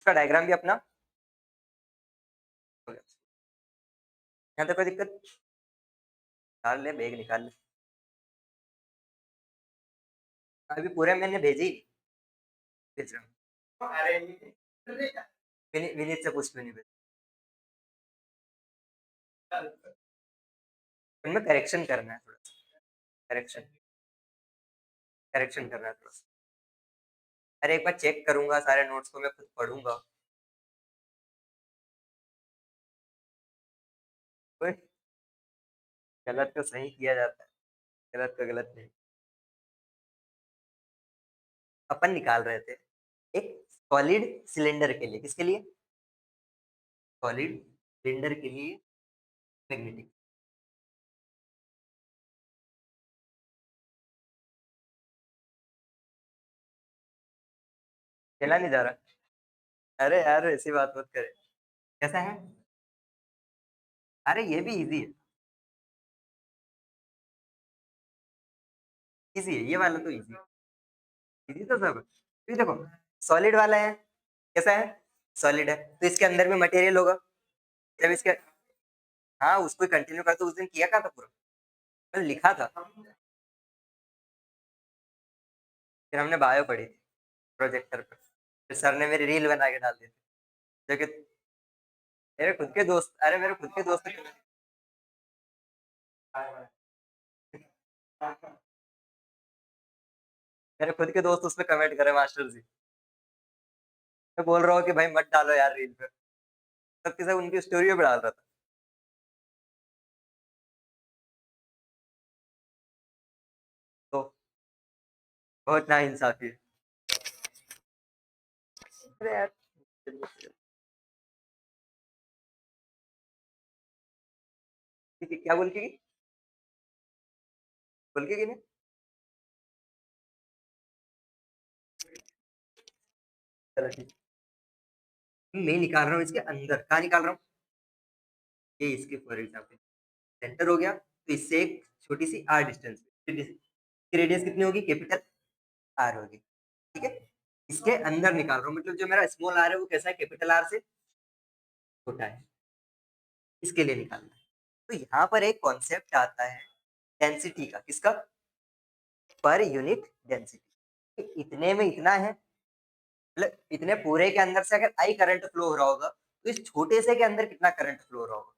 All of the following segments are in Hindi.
उसका डायग्राम भी अपना हो गया। यहाँ तक कोई दिक्कत? निकाल ले, बैग निकाल ले। अभी पूरे मैंने भेजे ही नहीं, भेज रहा हूँ। अरे विनीत से पूछ क्यों नहीं भेज? उनमें करेक्शन करना है थोड़ा सा, करेक्शन करेक्शन करना है थोड़ा सा। अरे एक बार चेक करूंगा सारे नोट्स को, मैं खुद पढ़ूंगा। कोई गलत को सही किया जाता है, गलत को गलत नहीं। अपन निकाल रहे थे एक सॉलिड सिलेंडर के लिए, किसके लिए? सॉलिड सिलेंडर के लिए मैग्नेटिक। चला नहीं जा रहा? अरे यार ऐसी बात मत करे। कैसा है? अरे ये भी इजी है, इजी है ये वाला तो, इजी इजी तो सब है। ये देखो, सॉलिड वाला है, कैसा है? सॉलिड है, तो इसके अंदर भी मटेरियल होगा। जब इसके, हाँ उसको कंटिन्यू कर, तो उस दिन किया क्या था पूरा, मैंने लिखा था। फिर हमने बायो पढ़ी थी प्रोजेक्टर पर, फिर सर ने मेरी रील बना के डाल दी थी, जो कि मेरे खुद के दोस्त, अरे मेरे खुद के दोस्त मेरे खुद के दोस्त उसमें कमेंट करे मास्टर जी। मैं बोल रहा हूँ कि भाई मत डालो यार रील पे, सबके सब उनकी स्टोरी पे डाल रहा था। तो बहुत ना इंसाफी है। अरे यार, ठीक है, क्या बोल के की? बोल के की नहीं? चलो ठीक है। मैं निकाल रहा हूँ इसके अंदर, कहाँ निकाल रहा हूँ? ये इसके फॉर एग्जाम्पल सेंटर हो गया, तो इससे एक छोटी सी आर डिस्टेंस, इसकी रेडियस कितनी होगी? कैपिटल आर होगी, ठीक है। इसके अंदर निकाल रहा हूँ, मतलब जो मेरा स्मॉल आर है वो कैसा है? कैपिटल आर से छोटा है, इसके लिए निकालना है। तो यहाँ पर एक कॉन्सेप्ट आता है डेंसिटी का, किसका? Per unit density. इतने में इतना है, मतलब इतने पूरे के अंदर से अगर आई करंट फ्लो हो रहा होगा, तो इस छोटे से के अंदर कितना करंट फ्लो हो रहा होगा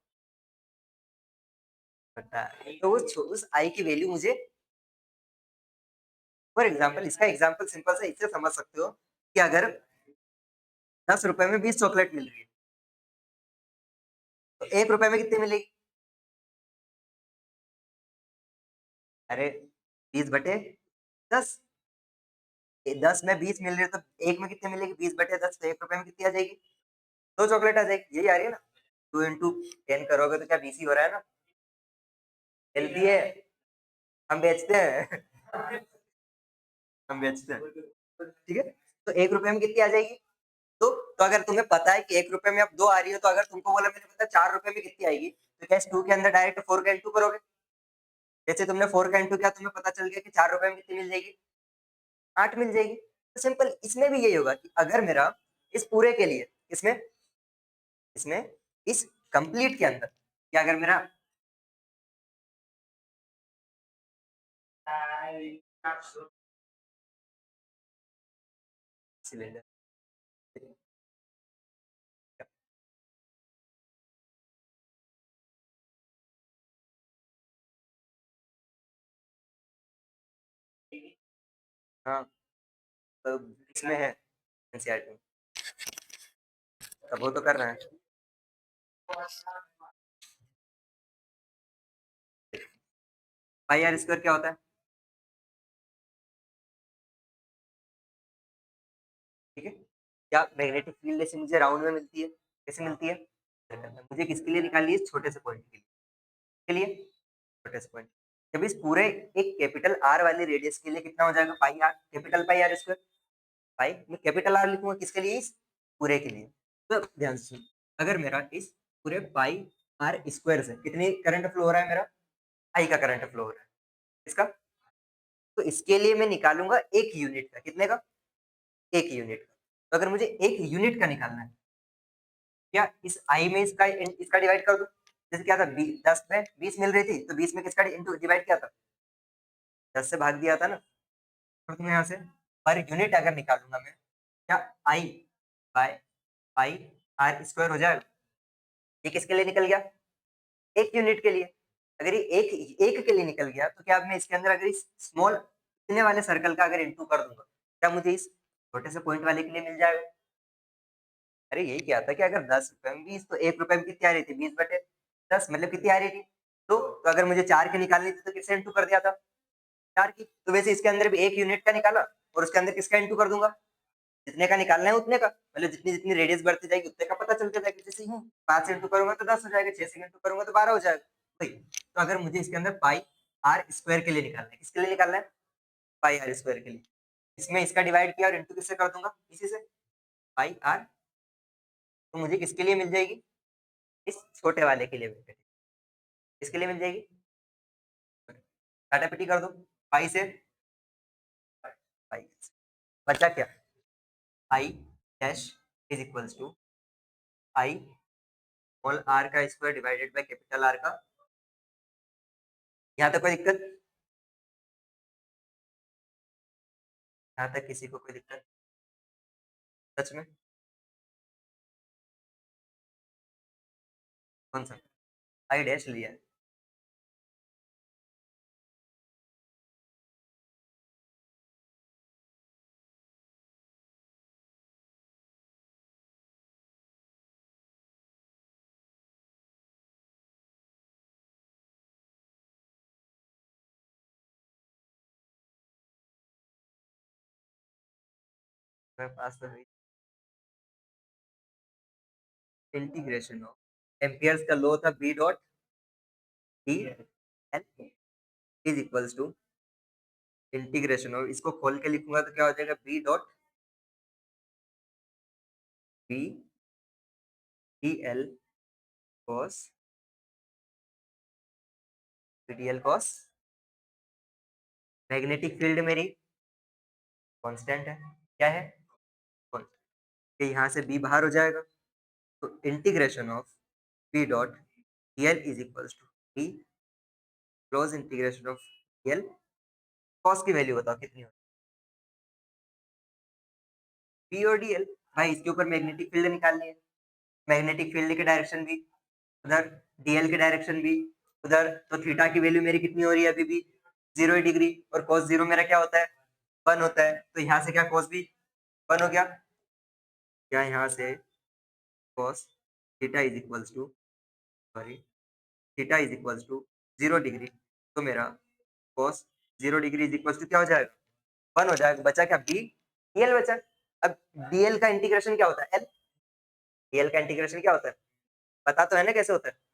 पता है? तो उस आई की वैल्यू मुझे, फॉर एग्जाम्पल इसका एग्जाम्पल सिंपल से इससे समझ सकते हो कि अगर 10 रुपए में 20 चॉकलेट मिल रही है, तो 1 रुपए में कितनी मिलेगी? अरे 20/10, 10 में 20 मिल रही है, तो एक में कितने मिलेगी? 20/10, तो 1 रुपए में कितनी आ जाएगी? 2 चॉकलेट आ जाएगी, यही आ रही है ना। 2 into 10 करोगे तो क्या 20 ही हो रहा है ना। हेल्दी है, हम बेचते हैं हम बेचते हैं, ठीक है। तो 1 रुपए में कितनी आ जाएगी? तो अगर तुम्हें पता है कि 1 रुपए में अब 2 आ रही है, तो अगर तुमको बोला मैंने पता 4 रुपए में कितनी आएगी, तो क्या इस 2 के अंदर डायरेक्ट 4 का इंटू करोगे? जैसे तुमने 4 का इंटू किया, तुम्हें पता चल गया कि 4 रुपए में कितनी मिल जाएगी? 8 मिल जाएगी। तो सिंपल इसमें भी यही होगा कि अगर मेरा इस पूरे के लिए, इसमें इसमें इस कंप्लीट के अंदर, कि अगर मेरा सिलेंडर, हाँ तो इसमें है एनसीईआरटी में, तब वो तो कर रहे हैं। पाई आर स्क्वायर क्या होता है? ठीक है, क्या मैग्नेटिक फील्ड ऐसे मुझे राउंड में मिलती है, कैसे मिलती है? मुझे किसके लिए निकालनी है? छोटे से पॉइंट के लिए छोटे से पॉइंट। जब इस पूरे एक कैपिटल आर वाले रेडियस के लिए कितना हो जाएगा? Pi R, capital pi R square. Pi मैं कैपिटल आर लिखूंगा किसके लिए? इस पूरे के लिए। तो ध्यान से सुन, अगर मेरा इस पूरे पाई आर स्क्वायर से कितनी करंट फ्लो हो रहा है? मेरा आई का करंट फ्लो हो रहा है, इसका। तो इसके लिए मैं निकालूंगा 1 यूनिट का, कितने का? 1 यूनिट का। तो अगर मुझे एक यूनिट का निकालना है, क्या इस आई में इसका डिवाइड कर दो। जैसे क्या था, 10 में 20 मिल रही थी, तो 20 में किसका इंटू डिवाइड किया था, 10 से भाग दिया था ना। तो तुम्हें यहाँ से पर यूनिट अगर निकालूंगा मैं, क्या आई बाय पाई आर स्क्वायर हो जाएगा। ये किसके लिए निकल गया, एक यूनिट के लिए। अगर ये एक एक के लिए निकल गया, तो क्या अब मैं इसके अंदर अगर इस स्मॉल इतने वाले सर्कल का अगर इंटू कर दूंगा, क्या मुझे इस छोटे से पॉइंट वाले के लिए मिल जाएगा। अरे यही क्या था कि अगर 10 रुपए में 20, तो 1 रुपए में कितनी आ रही थी, 20/10, मतलब कितनी आ रही थी, तो अगर मुझे 4 की निकालनी थी तो किससे इंटू कर दिया था, 4 की। तो वैसे इसके अंदर भी एक यूनिट का निकाला, और उसके अंदर किसका इंटू कर दूंगा, जितने का निकालना है उतने का, मतलब जितनी जितनी रेडियस बढ़ती जाएगी उतने का पता चलता जाएगा। जैसे यूं 5 से इंटू करूंगा तो 10 हो जाएगा, 6 से इंटू करूंगा तो 12 हो जाएगा। भाई तो अगर मुझे इसके अंदर पाई आर स्क्वायर के लिए निकालना है, किसके लिए निकालना है, पाई आर स्क्वायर के लिए, इसमें इसका डिवाइड किया और इंटू किससे कर दूंगा, इसी से, पाई आर। तो मुझे किसके लिए मिल जाएगी, इस छोटे वाले के लिए मिल जाएगी, किसके लिए मिल जाएगी, काटापिटी कर दो, पाई से पाई, बचा क्या, I dash is equals to I small R का square divided by capital R का। यहाँ तक कोई दिक्कत, यहाँ तक किसी को कोई दिक्कत, सच में, कौन सा, आई डैश लिया है। मेरे पास तो इंटीग्रेशन ऑफ एम्पियर्स का लॉ था, B dot D L is equals to integration of, इसको खोल के लिखूंगा तो क्या हो जाएगा, B dot B D L cos D L cos, magnetic field मेरी कांस्टेंट है, क्या है, constant। ये यहाँ से बी बाहर हो जाएगा, तो integration of B dot D L is equals to B close integration of D L cos की वैल्यू बताओ कितनी हो, बी और डी एल। भाई इसके ऊपर मैग्नेटिक फील्ड निकालनी है, मैग्नेटिक फील्ड की डायरेक्शन भी उधर, डीएल की डायरेक्शन भी उधर, तो थीटा की वैल्यू मेरी कितनी हो रही है अभी भी, 0 डिग्री, और cos 0 मेरा क्या होता है, 1 होता है। तो यहाँ से क्या cos भी 1 हो गया, क्या यहाँ से cos theta is equals to, sorry, theta is equals to 0 degree, तो मेरा cos 0 degree is equals to क्या हो जाएगा, 1 हो जाएगा। बचा क्या, बी डीएल बचा। अब डीएल का इंटीग्रेशन क्या होता है, एल, डीएल का इंटीग्रेशन क्या होता है, पता तो है ना कैसे होता है।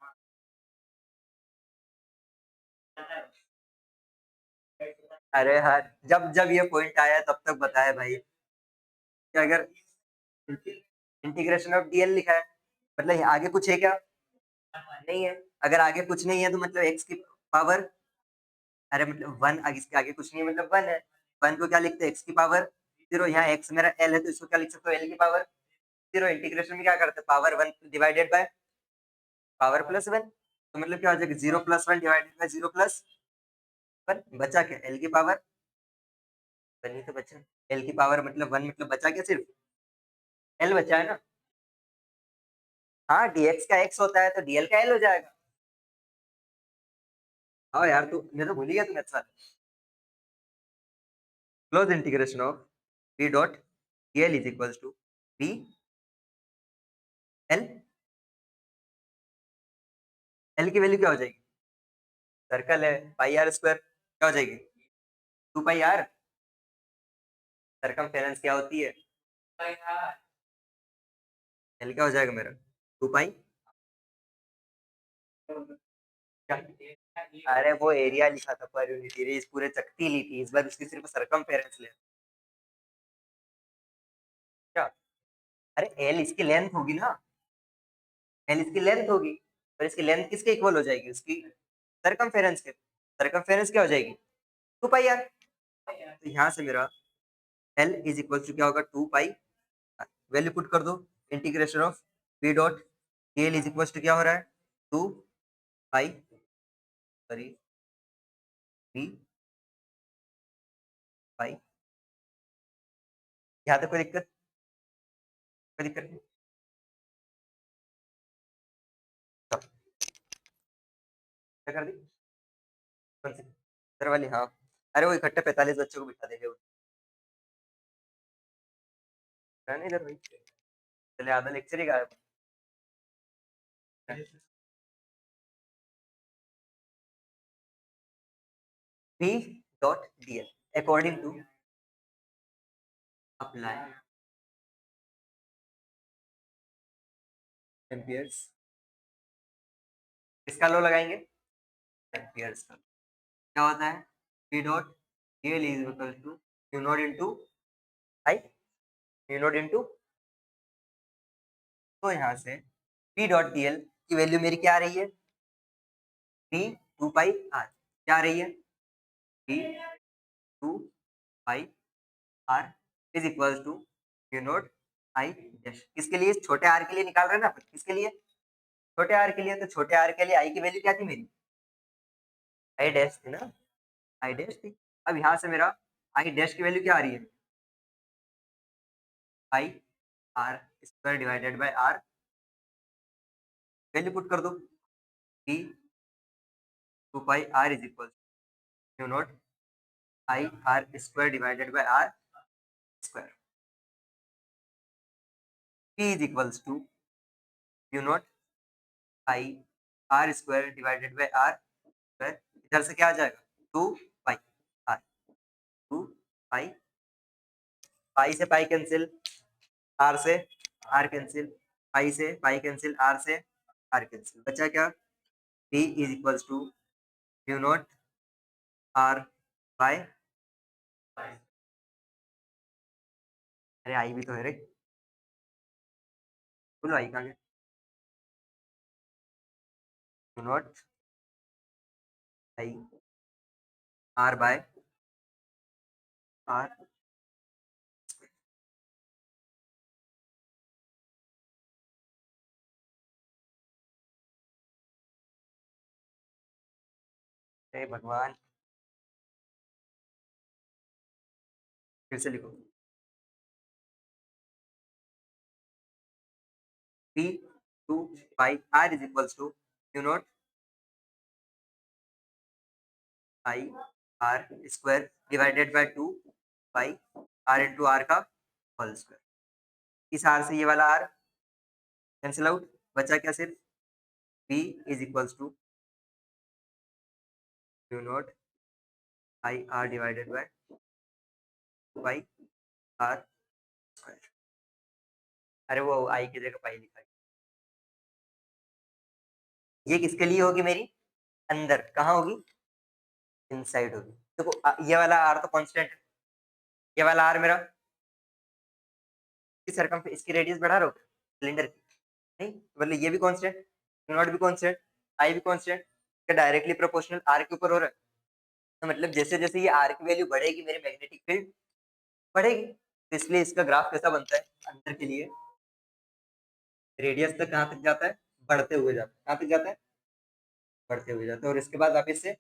अरे हाँ, जब जब ये पॉइंट आया तब तक बताया भाई कि अगर इंटीग्रेशन ऑफ डीएल लिखा है, मतलब यहाँ आगे कुछ है क्या, नहीं है। अगर आगे कुछ नहीं है तो मतलब एक्स की पावर, अरे मतलब 1, आगे इसके आगे कुछ नहीं है मतलब 1 है। 1 को क्या लिखते हैं, एक्स की पावर 0, यहाँ एक्स मेरा एल है तो इसको क्या लिख सकते हो, एल की पावर 0। इंटीग्रेशन में क्या करते हैं, power 1 divided by power plus 1, तो मतलब क्या हो जाएगा, 0+1 डिवाइडेड बाय 0+1, बचा क्या, एल की पावर 1 ही तो बचा, एल की पावर मतलब 1, मतलब बचा क्या, सिर्फ एल बचा है ना। हाँ, dx का x होता है तो dl का l हो जाएगा। हाँ यार, तू मैं तो भूल ही गया तू मेरे साथ। Close integration of b dot dl is equals to b l, l की वैल्यू क्या हो जाएगी, सर्कल है पाई आर स्क्वायर, क्या हो जाएगी, 2 पाई आर। सरकमफेरेंस क्या होती है, l क्या हो जाएगा मेरा, 2 पाई, अरे वो एरिया लिखा था पर यूनिट एरिया, इस पूरे चकती ली थी, इस बार उसकी सिर्फ सरकमफेरेंस ले, क्या, अरे एल इसकी लेंथ होगी ना, एल इसकी लेंथ होगी, और इसकी लेंथ किसके इक्वल हो जाएगी, उसकी सरकमफेरेंस के, सरकमफेरेंस क्या हो जाएगी, 2 पाई आर। तो यहाँ से मेरा एल इज इक्वल टू क्या होगा, 2 पाई, वैल्यू पुट कर दो, integration of P dot D L is equal to क्या हो रहा है, 2 पाई सॉरी 3 पाई। यहाँ तक कोई दिक्कत, कोई दिक्कत नहीं? चलो, क्या कर दी, कौन सी इधर वाली, हाँ। अरे वो इकट्ठे 45 बच्चों को बिठा देंगे, है ना इधर भाई, चले आधा लेक्चर ही गायब। P dot dl according to apply Ampere's, किसका लॉ लगाएंगे, एम्पियर्स का। क्या होता है, P dot dl is equal to mu nought into I, mu nought into, तो यहाँ से P डॉट dl की वैल्यू मेरी क्या आ रही है, P 2 पाई r, क्या आ रही है, P 2 pi r is equal to mu not I dash, किसके लिए, छोटे r के लिए निकाल रहे हैं ना अपन, किसके लिए, छोटे r के लिए, तो छोटे r के लिए i की वैल्यू क्या थी मेरी, आई डैश थी ना, आई डैश थी। अब यहाँ से मेरा आई डैश की वैल्यू क्या आ रही है, I R square divided by R, value put कर दो, P 2 pi R is equal to nought I R square divided by R square, P is equals to mu nought I R square divided by R square, इधर से क्या आ जाएगा, 2 पाई आर, 2 पाई, पाई से पाई कैंसिल, आर से आर कैंसिल, पाई से पाई कैंसिल, आर से आर कैंसिल, बचा क्या, p is equals to mu nought R by, अरे आई भी तो है रे, बोलो आई कहाँ गया, mu not I R by R, हे भगवान, फिर से लिखो, p 2 pi r is equals to mu not I R square divided by 2 pi r into R का होल स्क्वायर, इस r से ये वाला r कैंसिल आउट, बचा क्या सिर्फ, p is equals to mu not I R divided by pi R square, अरे वो आई की जगह पाई लिखा है, ये किसके लिए होगी मेरी, अंदर, कहाँ होगी, इनसाइड होगी। देखो ये वाला आर तो कांस्टेंट है, ये वाला आर मेरा, इसकी सरकम इसकी रेडियस बढ़ा रहा हो सिलेंडर की, नहीं, मतलब ये भी कांस्टेंट, नॉट भी कांस्टेंट, आई भी कांस्टेंट, क्या डायरेक्टली प्रोपोर्शनल आर के ऊपर हो रहा है, तो मतलब जैसे जैसे ये आर की वैल्यू बढ़ेगी मेरी मैग्नेटिक फील्ड बढ़ेगी, तो इसलिए इसका ग्राफ कैसा बनता है, अंदर के लिए रेडियस तक कहाँ तक जाता है, बढ़ते हुए जाता है, कहाँ तक जाता है, बढ़ते हुए जाता है, और इसके बाद वापिस से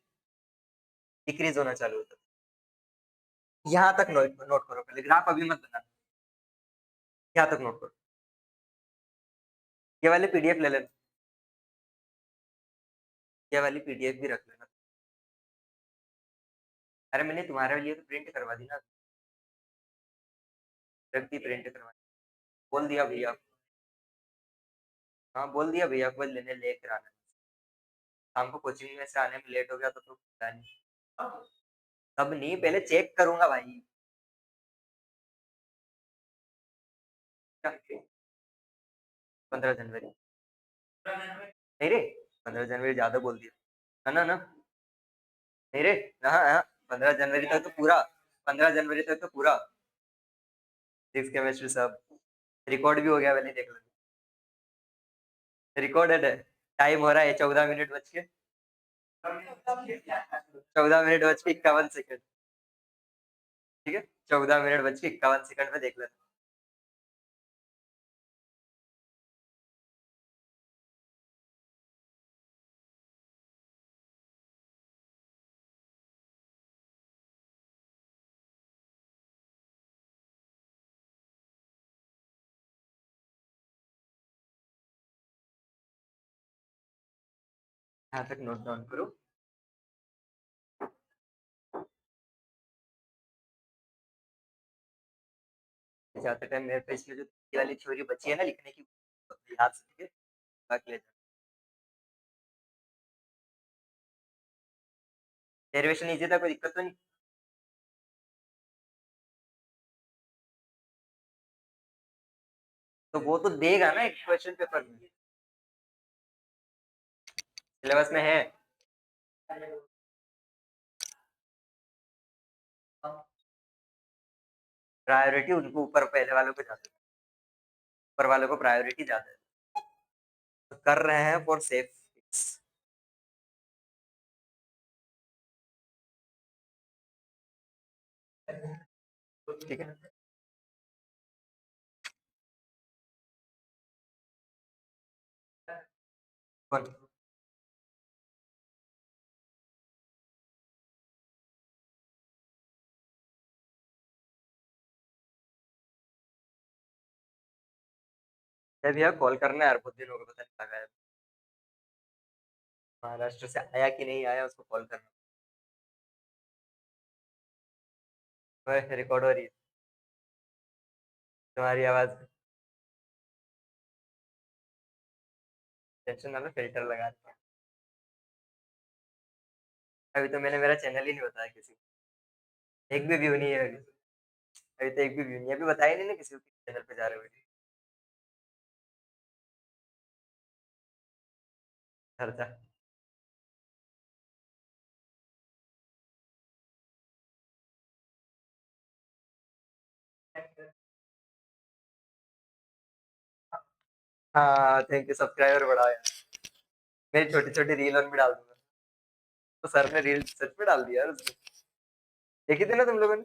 डिक्रीज होना चालू होता है। यहाँ तक नोट करो, पहले ग्राफ अभी मत बनाना, यहाँ तक नोट करो, ये वाले पीडीएफ ले लेना, ये वाली पीडीएफ भी रख लेना, अरे मैंने तुम्हारे लिए तो प्रिंट करवा दी ना, रख दी प्रिंट करवा, बोल दिया भैया, हाँ बोल दिया भैया को लेने लेकर आना, शाम को कोचिंग में से आने में लेट हो गया तो पता नहीं, तब नहीं, पहले चेक करूंगा भाई, क्या 15 जनवरी, नहीं रे 15 जनवरी ज्यादा बोल दिया, है ना ना, नहीं रे, हाँ हाँ 15 जनवरी तक तो पूरा, 15 जनवरी तक तो पूरा, फिजिक्स केमिस्ट्री सब रिकॉर्ड भी हो गया, पहले देख लो, रिकॉर्डेड है, टाइम हो रहा है 14 मिनट बज के 14 मिनट बज के 51 सेकंड, ठीक है 14 मिनट बज के 51 सेकंड में देख लेना। यहाँ तक नोट डाउन करो। जाते टाइम मेरे पे इसमें जो ये वाली थ्योरी बची है ना लिखने की, याद से, ठीक है, बाकी ले जाना। डेरिवेशन इजी था, कोई दिक्कत तो नहीं? तो वो तो देगा ना एक क्वेश्चन पेपर में, सिलेबस में है। प्रायोरिटी उनको ऊपर पहले वालों को जाता है, ऊपर वालों को प्रायोरिटी ज्यादा है, तो कर रहे हैं फॉर सेफ। ठीक है। कौन? भैया कॉल करना है यार, बहुत दिन हो गए, पता नहीं लगा है महाराष्ट्र से आया कि नहीं आया, उसको कॉल करना। रिकॉर्ड हो रही है तुम्हारी आवाज। टेंशन ना लो, फिल्टर लगा दिया। अभी तो मैंने मेरा चैनल ही नहीं बताया किसी को, एक भी व्यू नहीं है अभी। अभी तो एक भी व्यू नहीं है, अभी बताया नहीं ना किसी को चैनल पे जा रहे हो। खर्चा। हाँ थैंक यू, सब्सक्राइबर बढ़ाओ यार। मेरी छोटी छोटी रील और भी डाल दूंगा। तो सर ने रील सच में डाल दिया यार उसने। देखी थी ना तुम लोगों ने?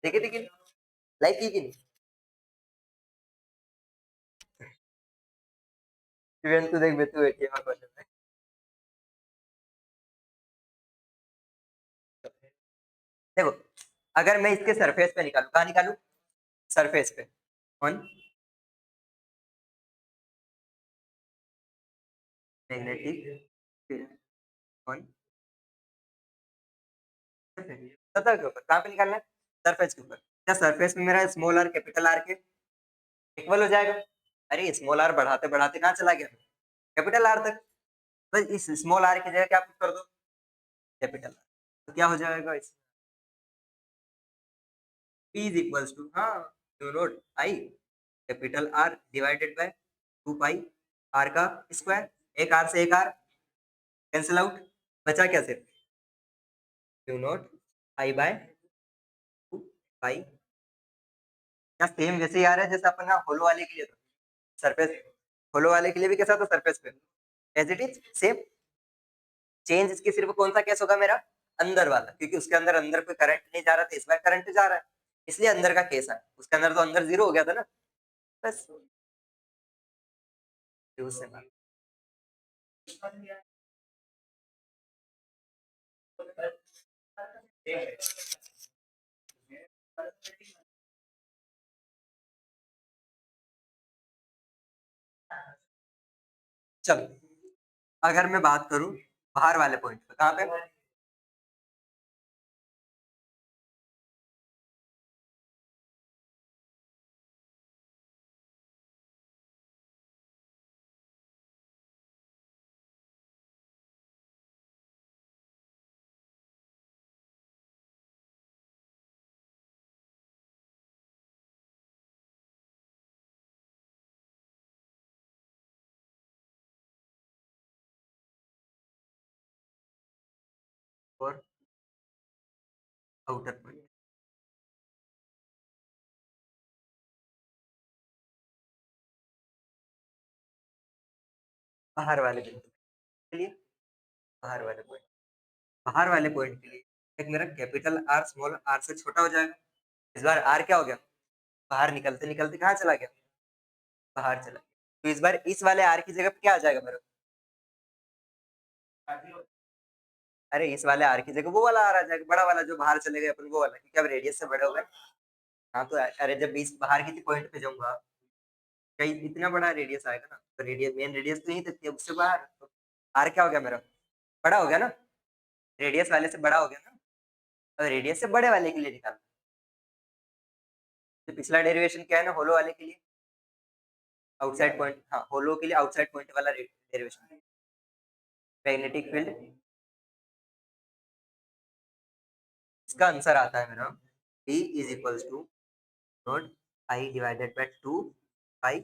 देखी थी कि नहीं? लाइक की कि नहीं? इवेंट तो देख, बेतु बैठी है क्वेश्चन में। देखो, अगर मैं इसके सरफेस पे निकालू, कहाँ निकालू? सरफेस पे। ऑन मैग्नेटिक फील्ड ऑन सतह के ऊपर, कहाँ पे निकालना है? सरफेस के ऊपर। क्या सरफेस में मेरा स्मॉल आर कैपिटल आर के इक्वल हो जाएगा? अरे स्मॉल आर बढ़ाते बढ़ाते कहाँ चला गया? कैपिटल आर तक। तो इस स्मॉल आर की जगह क्या पुट कर दो? Capital R. तो क्या हो जाएगा इस P इज इक्वल्स टू, हाँ, mu nought I capital R divided by 2 pi R का स्क्वायर। एक आर से एक आर कैंसिल आउट, बचा क्या सिर्फ? Mu nought I by 2 pi. क्या सेम वैसे ही आ रहा है जैसे अपन होलो वाले के लिए था सरफेस? होलो वाले के लिए भी कैसा था सरफेस पे? As it is same. Change इसकी सिर्फ कौन सा केस होगा मेरा? अंदर वाला, क्योंकि उसके अंदर अंदर कोई करंट नहीं जा रहा था, इस बार करंट जा रहा है, इसलिए अंदर का केस है। उसके अंदर तो अंदर जीरो हो गया था ना, बस। से बात। चलो, अगर मैं बात करूं बाहर वाले पॉइंट पे, कहाँ पे? और आउटर पॉइंट, बाहर वाले बिंदु के लिए, बाहर वाले पॉइंट, बाहर वाले पॉइंट के लिए एक मेरा कैपिटल आर स्मॉल आर से छोटा हो जाएगा। इस बार आर क्या हो गया? बाहर निकलते निकलते कहाँ चला गया? बाहर चला गया। तो इस बार इस वाले आर की जगह पे क्या आ जाएगा मेरा? अरे इस वाले आर की जगह वो वाला आर आ जाएगा, बड़ा वाला जो बाहर चले गए अपन, वो वाला, क्योंकि अब रेडियस से बड़े हो गए। हाँ तो अरे जब बीस बाहर की पॉइंट पे जाऊंगा, कहीं इतना बड़ा रेडियस आएगा ना, तो रेडियस मेन रेडियस तो यही तक थी, अब उससे बाहर तो आर क्या हो गया मेरा? बड़ा हो गया ना, रेडियस वाले से बड़ा हो गया ना, अब रेडियस से बड़े वाले के लिए निकालना। तो पिछला डेरिवेशन क्या है ना, होलो वाले के लिए आउटसाइड पॉइंट, हाँ होलो के लिए आउटसाइड पॉइंट वाला डेरिवेशन। मैग्नेटिक फील्ड, इसका आंसर आता है मेरा B is equals to naught I divided by 2 pi,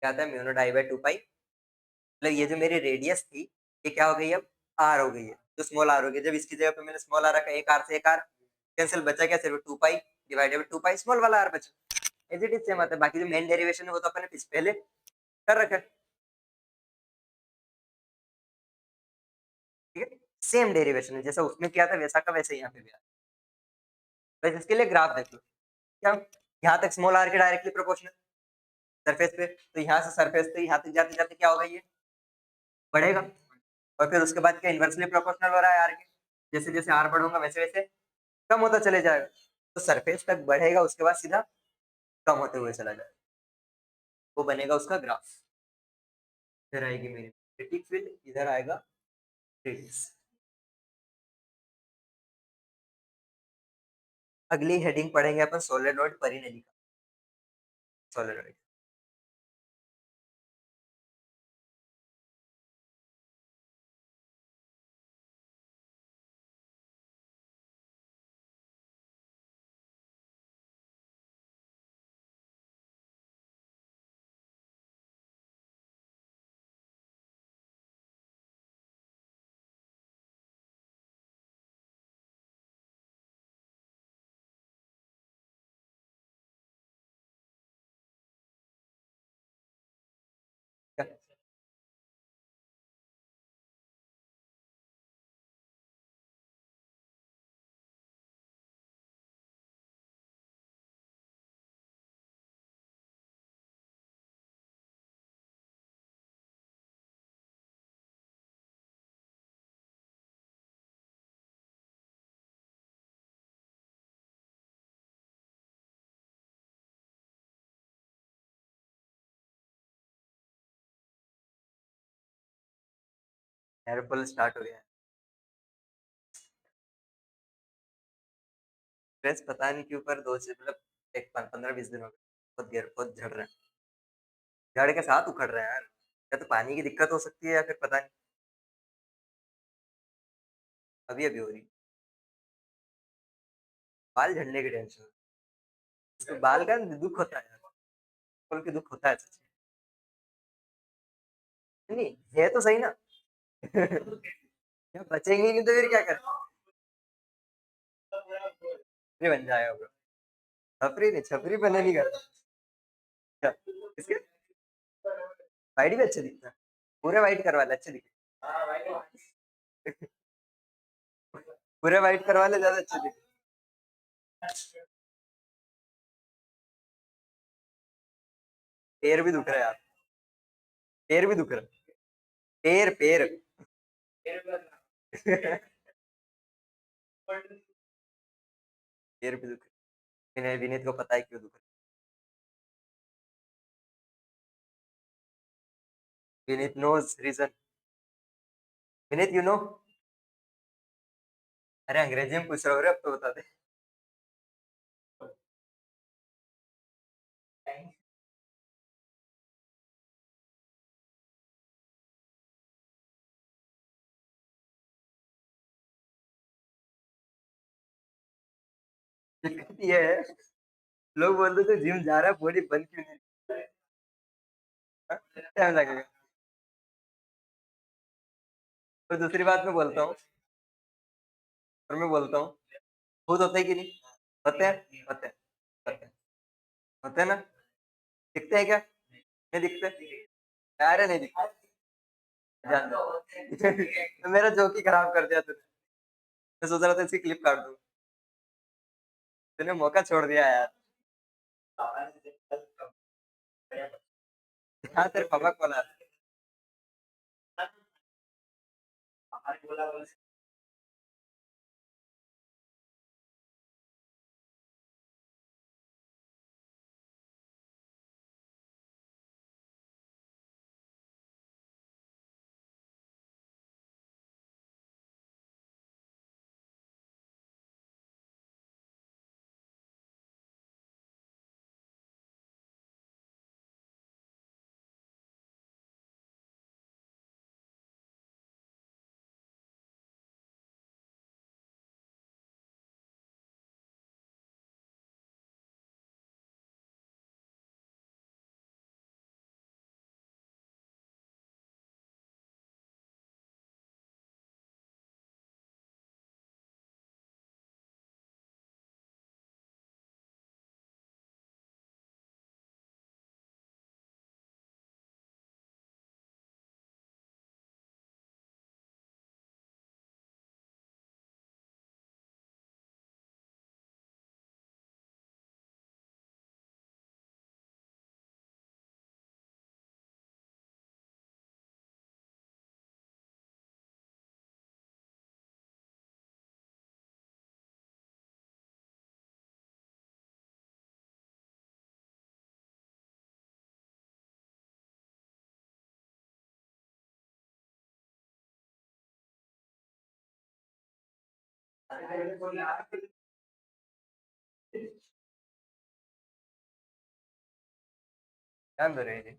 क्या आता है mu naught I by 2 pi, मतलब ये जो मेरी रेडियस थी ये क्या हो गई अब आर हो गई है, जो स्मॉल आर हो गई, जब इसकी जगह पे मैंने स्मॉल आर रखा, एक आर से एक आर कैंसिल, बचा क्या सिर्फ 2 पाई डिवाइडेड बाय 2 पाई स्मॉल वाला आर बचा। एज इट इज सेम आता है, बाकी जो मेन डेरिवेशन है वो तो अपने पहले कर रखा है, ठीक है, सेम डेरिवेशन है जैसा उसमें किया था वैसा का वैसे यहाँ पे भी। बस इसके लिए ग्राफ देख लो, क्या यहाँ तक स्मॉल आर के डायरेक्टली प्रोपोर्शनल सरफेस पे, तो यहाँ से सरफेस पे यहाँ तक जाते जाते क्या होगा, ये बढ़ेगा, और फिर उसके बाद क्या इन्वर्सली प्रोपोर्शनल हो रहा है आर के, जैसे जैसे आर बढ़ूंगा वैसे वैसे कम होता चले जाएगा, तो सरफेस तक बढ़ेगा उसके बाद सीधा कम होते हुए चला जाएगा, वो बनेगा उसका ग्राफ। इधर आएगी मेरी मैग्नेटिक फील्ड, इधर आएगा रेडियस। अगली हेडिंग पढ़ेंगे अपन सोलेनोइड परिनली का, सोलेनोइड। एयरफॉल स्टार्ट हो गया है, स्ट्रेस पता नहीं क्यों पर दो से मतलब एक 15-20 दिन हो गए, बहुत गिर बहुत झड़ रहे हैं, झड़ के साथ उखड़ रहे हैं यार, या तो पानी की दिक्कत हो सकती है या फिर पता नहीं, अभी अभी हो रही, बाल झड़ने की टेंशन, इसको बाल का दुख होता है यार, खोल के दुख होता है सच में। नहीं है तो सही ना। क्या बचेंगे नहीं तो फिर क्या करें, छपरी बन जाएगा ब्रो, छपरी नहीं, छपरी बने नहीं करता क्या? इसके वाइट भी अच्छे दिखता है, पूरे वाइट करवा ले अच्छे दिखे, पूरे वाइट करवा ले ज्यादा अच्छे दिखे। पैर भी दुख रहा है यार, पैर भी दुख रहा है, पैर पैर पैर भी दुख रहा है, विनीत को पता है क्यों दुख रहा है, Vineet knows reason, Vineet you know, अरे अंग्रेजी में पूछ रहा हो रे, अब तो बता दे। दिक्कत ये है, लोग बोलते थे जिम जा रहा है बॉडी बन क्यों नहीं, टाइम लगेगा। और दूसरी बात मैं बोलता हूँ, और मैं बोलता हूँ, खुद होते है कि नहीं, होते हैं होते हैं होते हैं, होते हैं ना, दिखते हैं क्या, नहीं दिखते, अरे नहीं दिखते, जान दे। तो मेरा जोक ही खराब कर दिया तूने, मैं सोच रहा था इसकी क्लिप काट दूं, तूने मौका छोड़ दिया यार। हाँ तेरे पापा कॉल आ रहा है। ध्यान दो रहे,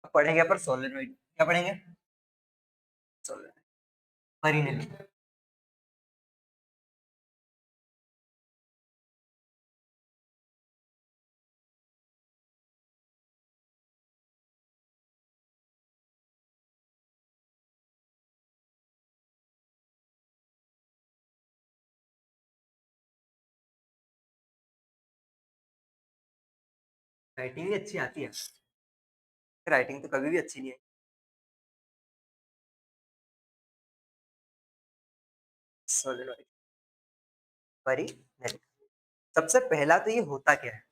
अब पढ़ेंगे अपन सोलेनोइड, क्या पढ़ेंगे? सोलेनोइड, फरीनेली। राइटिंग भी अच्छी आती है, राइटिंग तो कभी भी अच्छी नहीं है। सोलेनोइड, फरीनेली। सबसे पहला तो ये होता क्या है?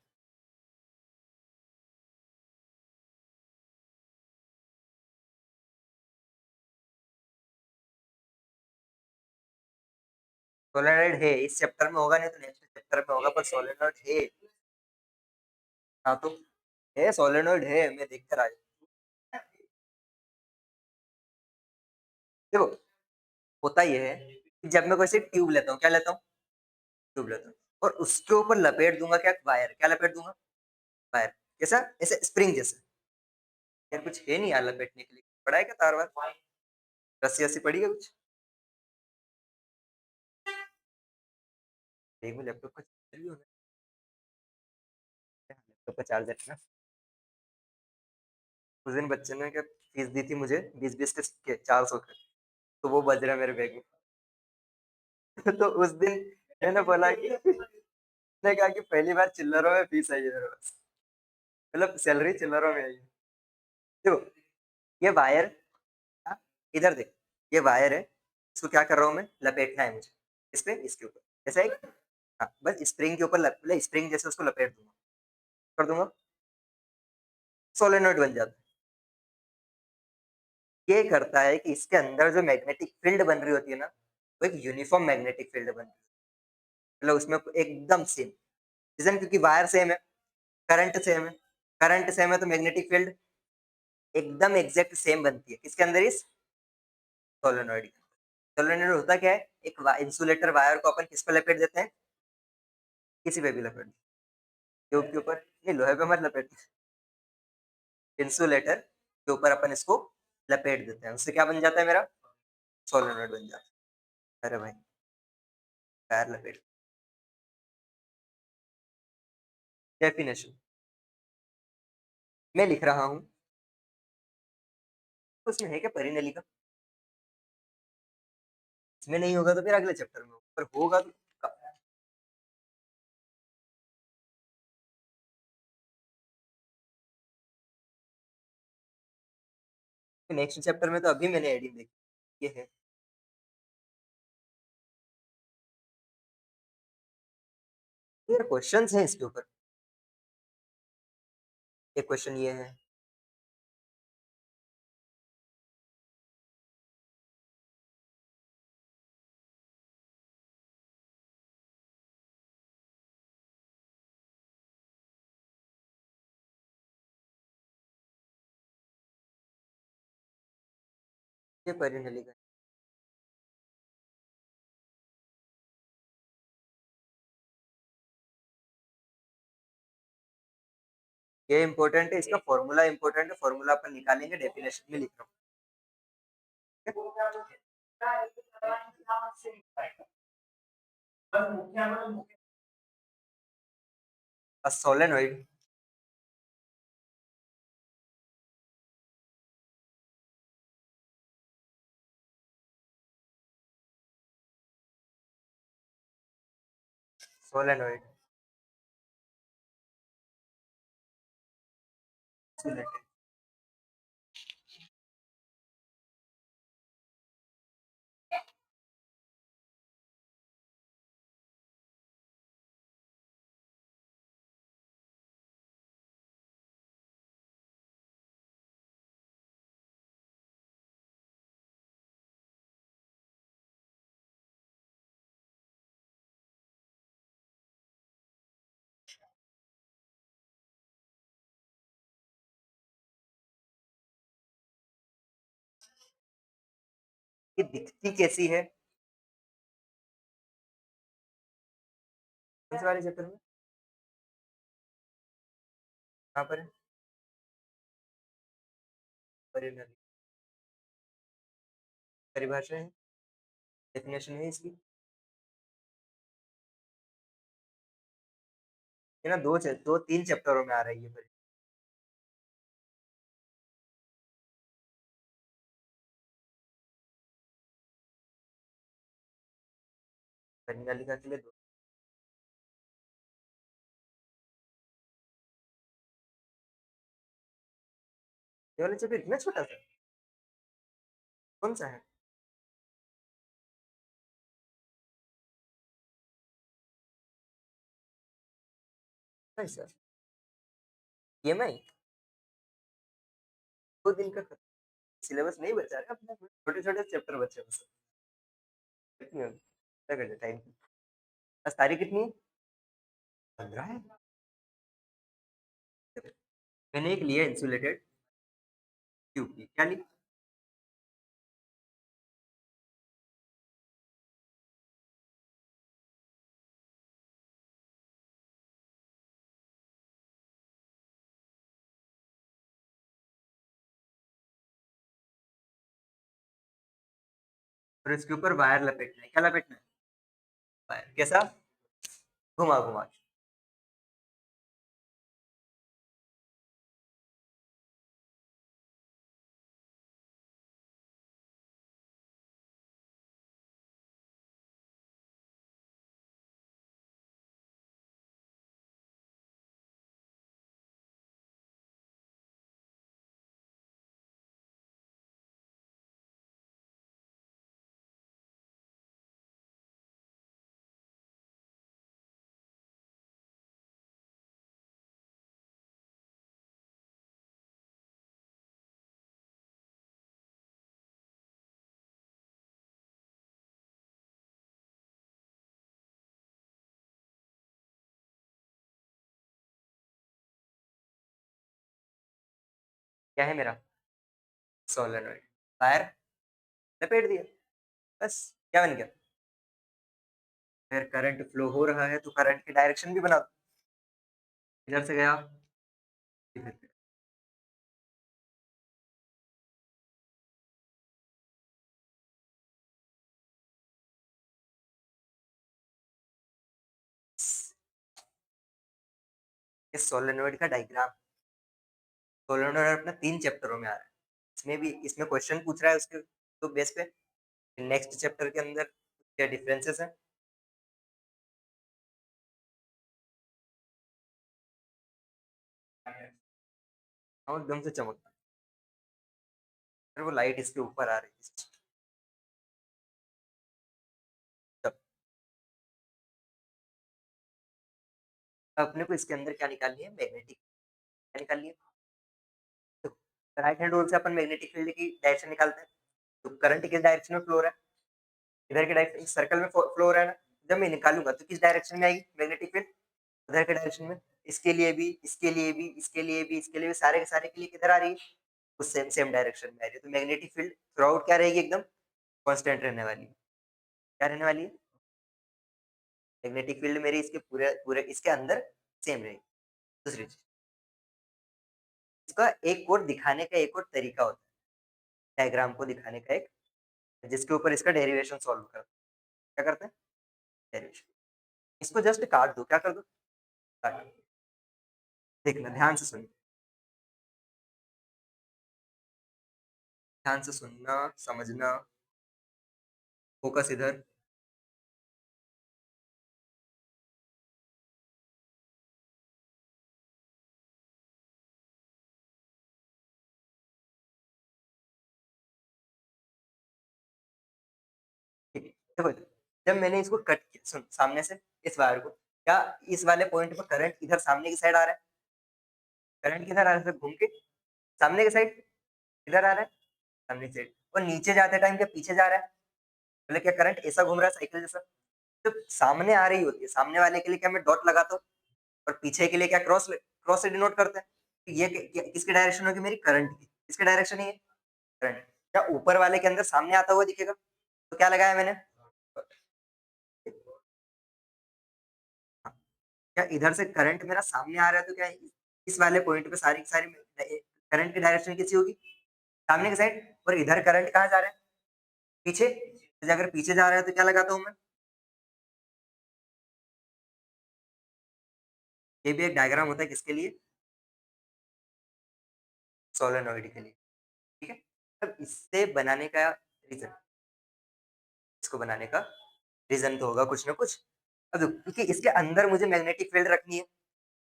सोलेनोइड है, इस चैप्टर में होगा नहीं तो नेक्स्ट चैप्टर में होगा, पर सोलेनोइड है। हाँ तो है, सोलेनोइड है, मैं देख कर आया। देखो, होता ये है कि जब मैं कोई सी ट्यूब लेता हूँ, क्या लेता हूँ? ट्यूब लेता हूँ, और उसके ऊपर लपेट दूंगा क्या? वायर। क्या लपेट दूंगा? वायर। कैसा? ऐसे स्प्रिंग जैसे। यार कुछ है नहीं यार लपेटने के लिए, पड़ा है क्या तार वार? रस्सी वस्सी पड़ी है कुछ? एक मिनट, लैपटॉप का चार्जर भी होना है, लैपटॉप का चार्जर है ना। उस दिन बच्चे ने क्या फीस दी थी मुझे, 20-20 के सिक्के, 400 के, तो वो बज रहा है मेरे बैग में। तो उस दिन मैंने बोला कि मैंने कहा कि पहली बार चिल्लरों में फीस आई है मेरे पास, मतलब सैलरी चिल्लरों में आई है। देखो, ये वायर, हाँ, इधर देख, ये वायर है, इसको क्या कर रहा हूँ मैं? लपेटना है मुझे, इस पे, इसके ऊपर, जैसे एक, हाँ, बस स्प्रिंग के ऊपर मतलब स्प्रिंग जैसे उसको लपेट दूंगा, कर दूंगा, सोलेनोइड बन जाता है। ये करता है कि इसके अंदर जो मैग्नेटिक फील्ड बन रही होती है ना, वो एक यूनिफॉर्म मैग्नेटिक फील्ड बन रही है, मतलब उसमें एकदम सेम। रीजन क्योंकि वायर सेम है, करंट सेम है, करंट सेम है तो मैग्नेटिक फील्ड एकदम एग्जैक्ट सेम बनती है, किसके अंदर? इस सोलेनोइड के अंदर। सोलेनोइड होता क्या है? एक इंसुलेटर वायर को अपन किस पे लपेट देते हैं? किसी पे भी लपेट देते हैं, ट्यूब के ऊपर, नहीं लोहे पे मत लपेट, इंसुलेटर के ऊपर अपन इसको लपेट देते हैं, उससे क्या बन जाता है मेरा? सोलेनोइड बन जाता है। अरे भाई, पैर लपेट। डेफिनेशन मैं लिख रहा हूँ, तो उसमें है क्या परिनेली का? इसमें नहीं होगा तो फिर अगले चैप्टर में होगा, पर होगा तो नेक्स्ट चैप्टर में, तो अभी मैंने एडिंग देखी, ये है। यार क्वेश्चंस हैं इसके ऊपर, एक क्वेश्चन ये है, ये परिनेली का। ये इंपॉर्टेंट है, इसका फॉर्मूला इंपॉर्टेंट है, फॉर्मूला अपन निकालेंगे, डेफिनेशन में लिख रहा हूँ। सोलेनोइड, सोलेनोइड, ये दिखती कैसी है? कौन से वाले चैप्टर में? कहाँ पर है? परिणाम परिभाषा है, डेफिनेशन है इसकी। ये ना दो तीन चैप्टरों में आ रही है। परिणालिका के लिए ये वाला चैप्टर इतना छोटा सा, कौन सा है? ऐसा EMI 2 दिन का सिलेबस नहीं बचा है अपना, छोटे छोटे चैप्टर बचे बस। कितनी होगी? क्या कर टाइम? आज तारीख कितनी है? 15 है। मैंने एक लिया इंसुलेटेड ट्यूब की, क्या ली? और इसके ऊपर वायर लपेटना है, क्या लपेटना है? वायर कैसा? घुमा घुमा के। क्या है मेरा? सोलेनोइड। वायर लपेट दिया, बस। क्या बन गया? फिर करंट फ्लो हो रहा है तो करंट की डायरेक्शन भी बना दो। इधर से गया, इधर से। इस सोलेनोइड का डायग्राम, सोलेनोइड अपना 3 चैप्टरों में आ रहा है। इसमें भी इसमें क्वेश्चन पूछ रहा है उसके तो बेस पे। नेक्स्ट चैप्टर के अंदर क्या डिफरेंसेस है? और एकदम से चमकता है, वो लाइट इसके ऊपर आ रही है। तब अपने को इसके अंदर क्या निकालनी है? मैग्नेटिक क्या निकालनी है? तो राइट हैंड रूल से अपन मैग्नेटिक फील्ड की डायरेक्शन निकालते हैं। तो करंट किस डायरेक्शन में फ्लो हो रहा है? इधर के डायरेक्शन, सर्कल में फ्लो हो रहा है ना। जब मैं निकालूंगा तो किस डायरेक्शन में आएगी मैग्नेटिक फील्ड? इधर के डायरेक्शन में। इसके लिए भी, इसके लिए भी, इसके लिए भी, इसके लिए भी, सारे के सारे के लिए किधर आ रही है? उस सेम सेम डायरेक्शन में आ रही है। तो मैग्नेटिक फील्ड थ्रू आउट क्या रहेगी? एकदम कांस्टेंट रहने वाली है। क्या रहने वाली है? मैग्नेटिक फील्ड मेरी इसके पूरे पूरे इसके अंदर सेम रहेगी। दूसरी चीज, इसका एक और दिखाने का एक और तरीका होता है, डायग्राम को दिखाने का एक, जिसके ऊपर इसका डेरिवेशन सॉल्व करते हैं। क्या करते हैं? डेरिवेशन। इसको जस्ट काट दो, क्या कर दो? काट दो। देखना, ध्यान से सुनना, ध्यान से सुनना, समझना, फोकस इधर। ठीक है, देखो जब मैंने इसको कट किया, सुन सामने से, इस वायर को, क्या इस वाले पॉइंट पर करंट इधर सामने की साइड आ रहा है? करंट किधर आ रहा है? घूम के सामने की साइड इधर आ रहा है, सामने की साइड। और नीचे जाते टाइम क्या पीछे जा रहा है? मतलब क्या करंट ऐसा घूम रहा है साइकिल जैसा? तो सामने आ रही होती है, सामने वाले के लिए क्या मैं डॉट लगाता हूँ, और पीछे के लिए क्या क्रॉस क्रॉस से डिनोट करते हैं। तो ये किसकी डायरेक्शन होगी? मेरी करंट की। किसकी डायरेक्शन है ये? करंट। क्या ऊपर वाले के अंदर सामने आता हुआ दिखेगा? तो क्या लगाया मैंने? क्या इधर से करंट मेरा सामने आ रहा है तो क्या इस वाले पॉइंट पे सारी की सारी करंट की डायरेक्शन कैसी होगी? सामने की साइड। और इधर करंट कहाँ जा रहा है? पीछे। तो अगर पीछे जा रहा है तो क्या लगाता हूँ मैं? ये भी एक डायग्राम होता है किसके लिए? सोलेनोइड के लिए। ठीक है। अब इससे बनाने का रीजन, इसको बनाने का रीजन तो होगा कुछ ना कुछ। अब देखो, क्योंकि इसके अंदर मुझे मैग्नेटिक फील्ड रखनी है,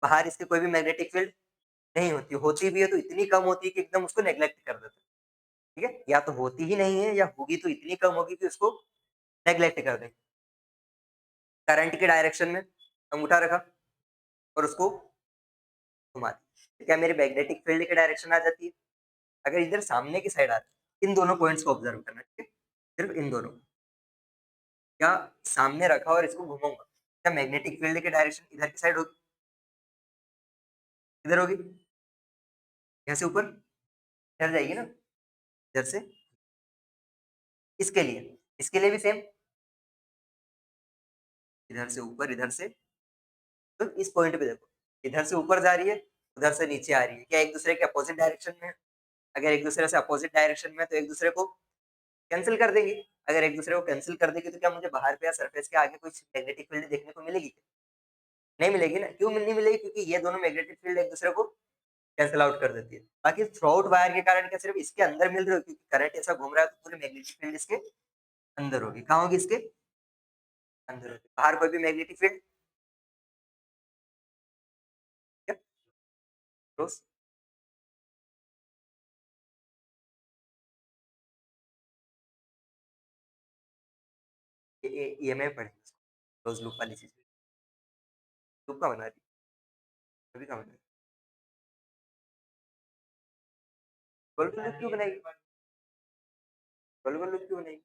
बाहर इसके कोई भी मैग्नेटिक फील्ड नहीं होती, होती भी है तो इतनी कम होती है कि एकदम उसको नेग्लेक्ट कर देते हैं। ठीक है, या तो होती ही नहीं है या होगी तो इतनी कम होगी कि उसको नेग्लेक्ट कर दें। करंट के डायरेक्शन में अंगूठा रखा और उसको घुमा दिया, तो क्या मेरी मैग्नेटिक फील्ड की डायरेक्शन आ जाती है? अगर इधर सामने की साइड आती है, इन दोनों पॉइंट्स को ऑब्जर्व करना, ठीक है, सिर्फ इन दोनों। क्या सामने रखा और इसको घुमाऊंगा, क्या मैग्नेटिक फील्ड की डायरेक्शन इधर की साइड होगी? इधर होगी। यहाँ से ऊपर इधर जाएगी ना, इधर से। इसके लिए भी सेम, इधर से ऊपर, इधर से। तो इस पॉइंट पे देखो, इधर से ऊपर जा रही है, उधर से नीचे आ रही है, क्या एक दूसरे के अपोजिट डायरेक्शन में है? अगर एक दूसरे से अपोजिट डायरेक्शन में है तो एक दूसरे को कैंसिल कर देंगे। अगर एक दूसरे को कैंसिल कर देंगे तो क्या मुझे बाहर पे या सरफेस के आगे कुछ मैग्नेटिक फील्ड देखने को मिलेगी? नहीं मिलेगी ना। क्यों नहीं मिलेगी? क्योंकि ये दोनों मैग्नेटिक फील्ड एक दूसरे को कैंसिल आउट कर देती है। बाकी थ्रू आउट वायर के कारण क्या सिर्फ इसके अंदर मिल रही हो, क्योंकि करंट ऐसा घूम रहा है तो पूरी मैग्नेटिक फील्ड इसके अंदर होगी। कहाँ होगी? इसके अंदर होगी। बाहर कोई भी मैग्नेटिक फील्ड क्लोज। ये मैं पढ़ेंगे क्लोज लूप वाली चीज। लूप का बना रही है, अभी का बना रही है। गोल गोल लूप क्यों बनाएगी? गोल गोल लूप क्यों बनाएगी?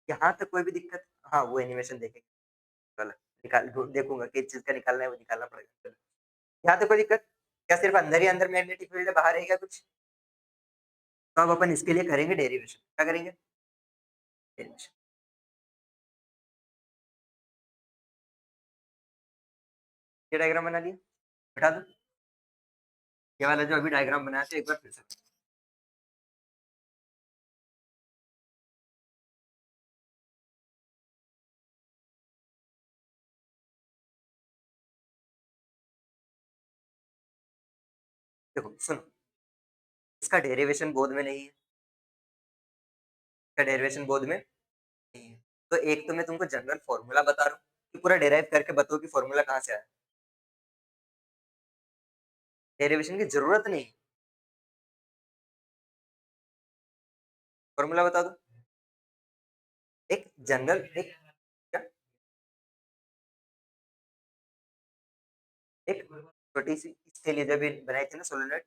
यहाँ तक कोई भी दिक्कत? हाँ, वो एनिमेशन देखेंगे। चलो, देखूंगा किस चीज का निकालना है, वो निकालना पड़ेगा। चलो, यहाँ तक कोई दिक्कत? क्या सिर्फ अंदर ही अंदर मैग्नेटिक फील्ड है, बाहर है क्या कुछ? तो अब अपन इसके लिए करेंगे डेरिवेशन। क्या करेंगे? डेरिवेशन। ये डायग्राम बना लिया, हटा दो। ये वाला जो अभी डायग्राम बनाया था एक बार फिर से। देखो सुनो, इसका डेरिवेशन बोध में नहीं है, इसका डेरिवेशन बोध में नहीं है। तो एक तो मैं तुमको जनरल फॉर्मूला बता रहा हूँ कि पूरा डेराइव करके बताओ कि फॉर्मूला कहाँ से आया। डेरिवेशन की जरूरत नहीं, फॉर्मूला बता दो। एक जनरल एक क्या, एक छोटी सी इसके लिए जब ये बनाई थी ना सोलेनोइड,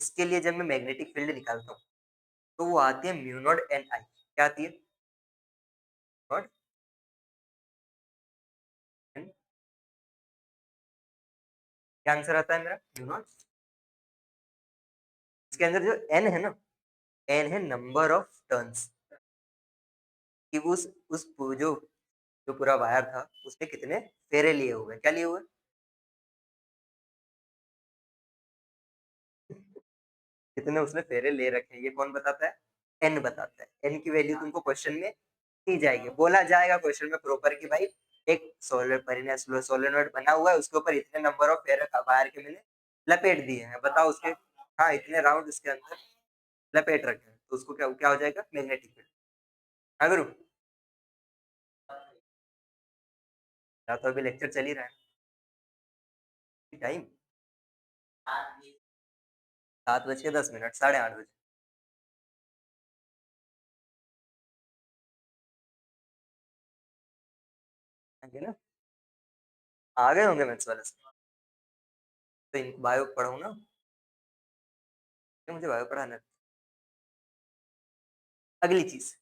इसके लिए जब मैं मैग्नेटिक फील्ड निकालता हूँ तो वो आती है म्यू नॉट एन आई। क्या आती है? Not an. क्या आंसर आता है मेरा? Mu naught. इसके अंदर जो एन है ना, एन है नंबर ऑफ टर्न्स, कि उस जो जो पूरा वायर था उसने कितने फेरे लिए हुए, क्या लिए हुए? कितने उसने फेरे ले रखे हैं, ये कौन बताता है? एन बताता है। एन की वैल्यू तुमको क्वेश्चन में दी जाएगी, बोला जाएगा क्वेश्चन में प्रॉपर कि भाई एक सोलेनोइड बना हुआ है, उसके ऊपर इतने नंबर ऑफ फेरे वायर के मैंने लपेट दिए हैं, बताओ उसके। हाँ, इतने राउंड उसके अंदर लपेट रखे हैं, तो उसको क्या क्या हो जाएगा? Magnetic field. अगर या तो अभी लेक्चर चल ही रहा है, टाइम 7:10, 8:30। है ना? आ गए होंगे मैथ्स वाले से। तो बायो पढ़ाऊँ ना? तो मुझे बायो पढ़ाना है। अगली चीज,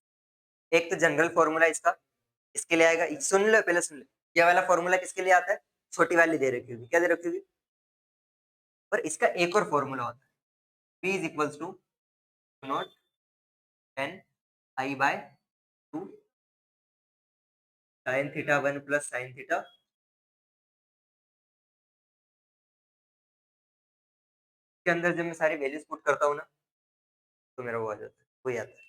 एक तो जनरल फॉर्मूला इसका, इसके लिए आएगा, सुन लो पहले सुन लो। ये वाला फॉर्मूला किसके लिए आता है? छोटी वाली दे रखी होगी, क्या दे रखी होगी? पर इसका एक और फॉर्मूला होता है, P is equals to naught N I by 2 sine theta 1 plus sine theta के अंदर जब मैं सारी वैल्यूज पुट करता हूँ ना तो मेरा वो आ जाता है, वही आता है।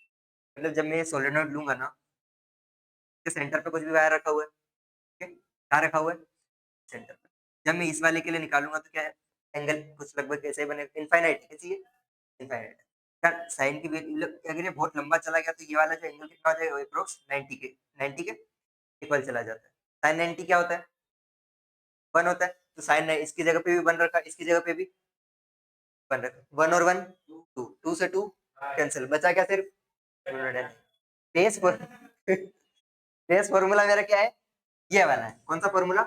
मतलब जब मैं सोलेनोइड लूंगा ना, के सेंटर पे कुछ भी वायर रखा हुआ है, ठीक है, कहाँ रखा हुआ है, सेंटर पे। जब मैं इस वाले के लिए निकालूंगा तो क्या है, एंगल कुछ लगभग कैसे बनेगा, इनफाइनाइट कैसी है, इनफाइनाइट। यार साइन की वैल्यू अगर ये बहुत लंबा चला गया तो ये वाला जो एंगल कितना हो जाएगा, अप्रोक्स 90 के इक्वल चला जाता है। साइन 90 क्या होता है, 1 होता है। तो साइन इसकी जगह पे भी 1 रखा, इसकी जगह पे भी 1 रखा, 1 और 1 2, 2 से 2 कैंसिल, बचा क्या सिर्फ बेस बेस फॉर्मूला मेरा क्या है, ये वाला है। कौन सा फॉर्मूला,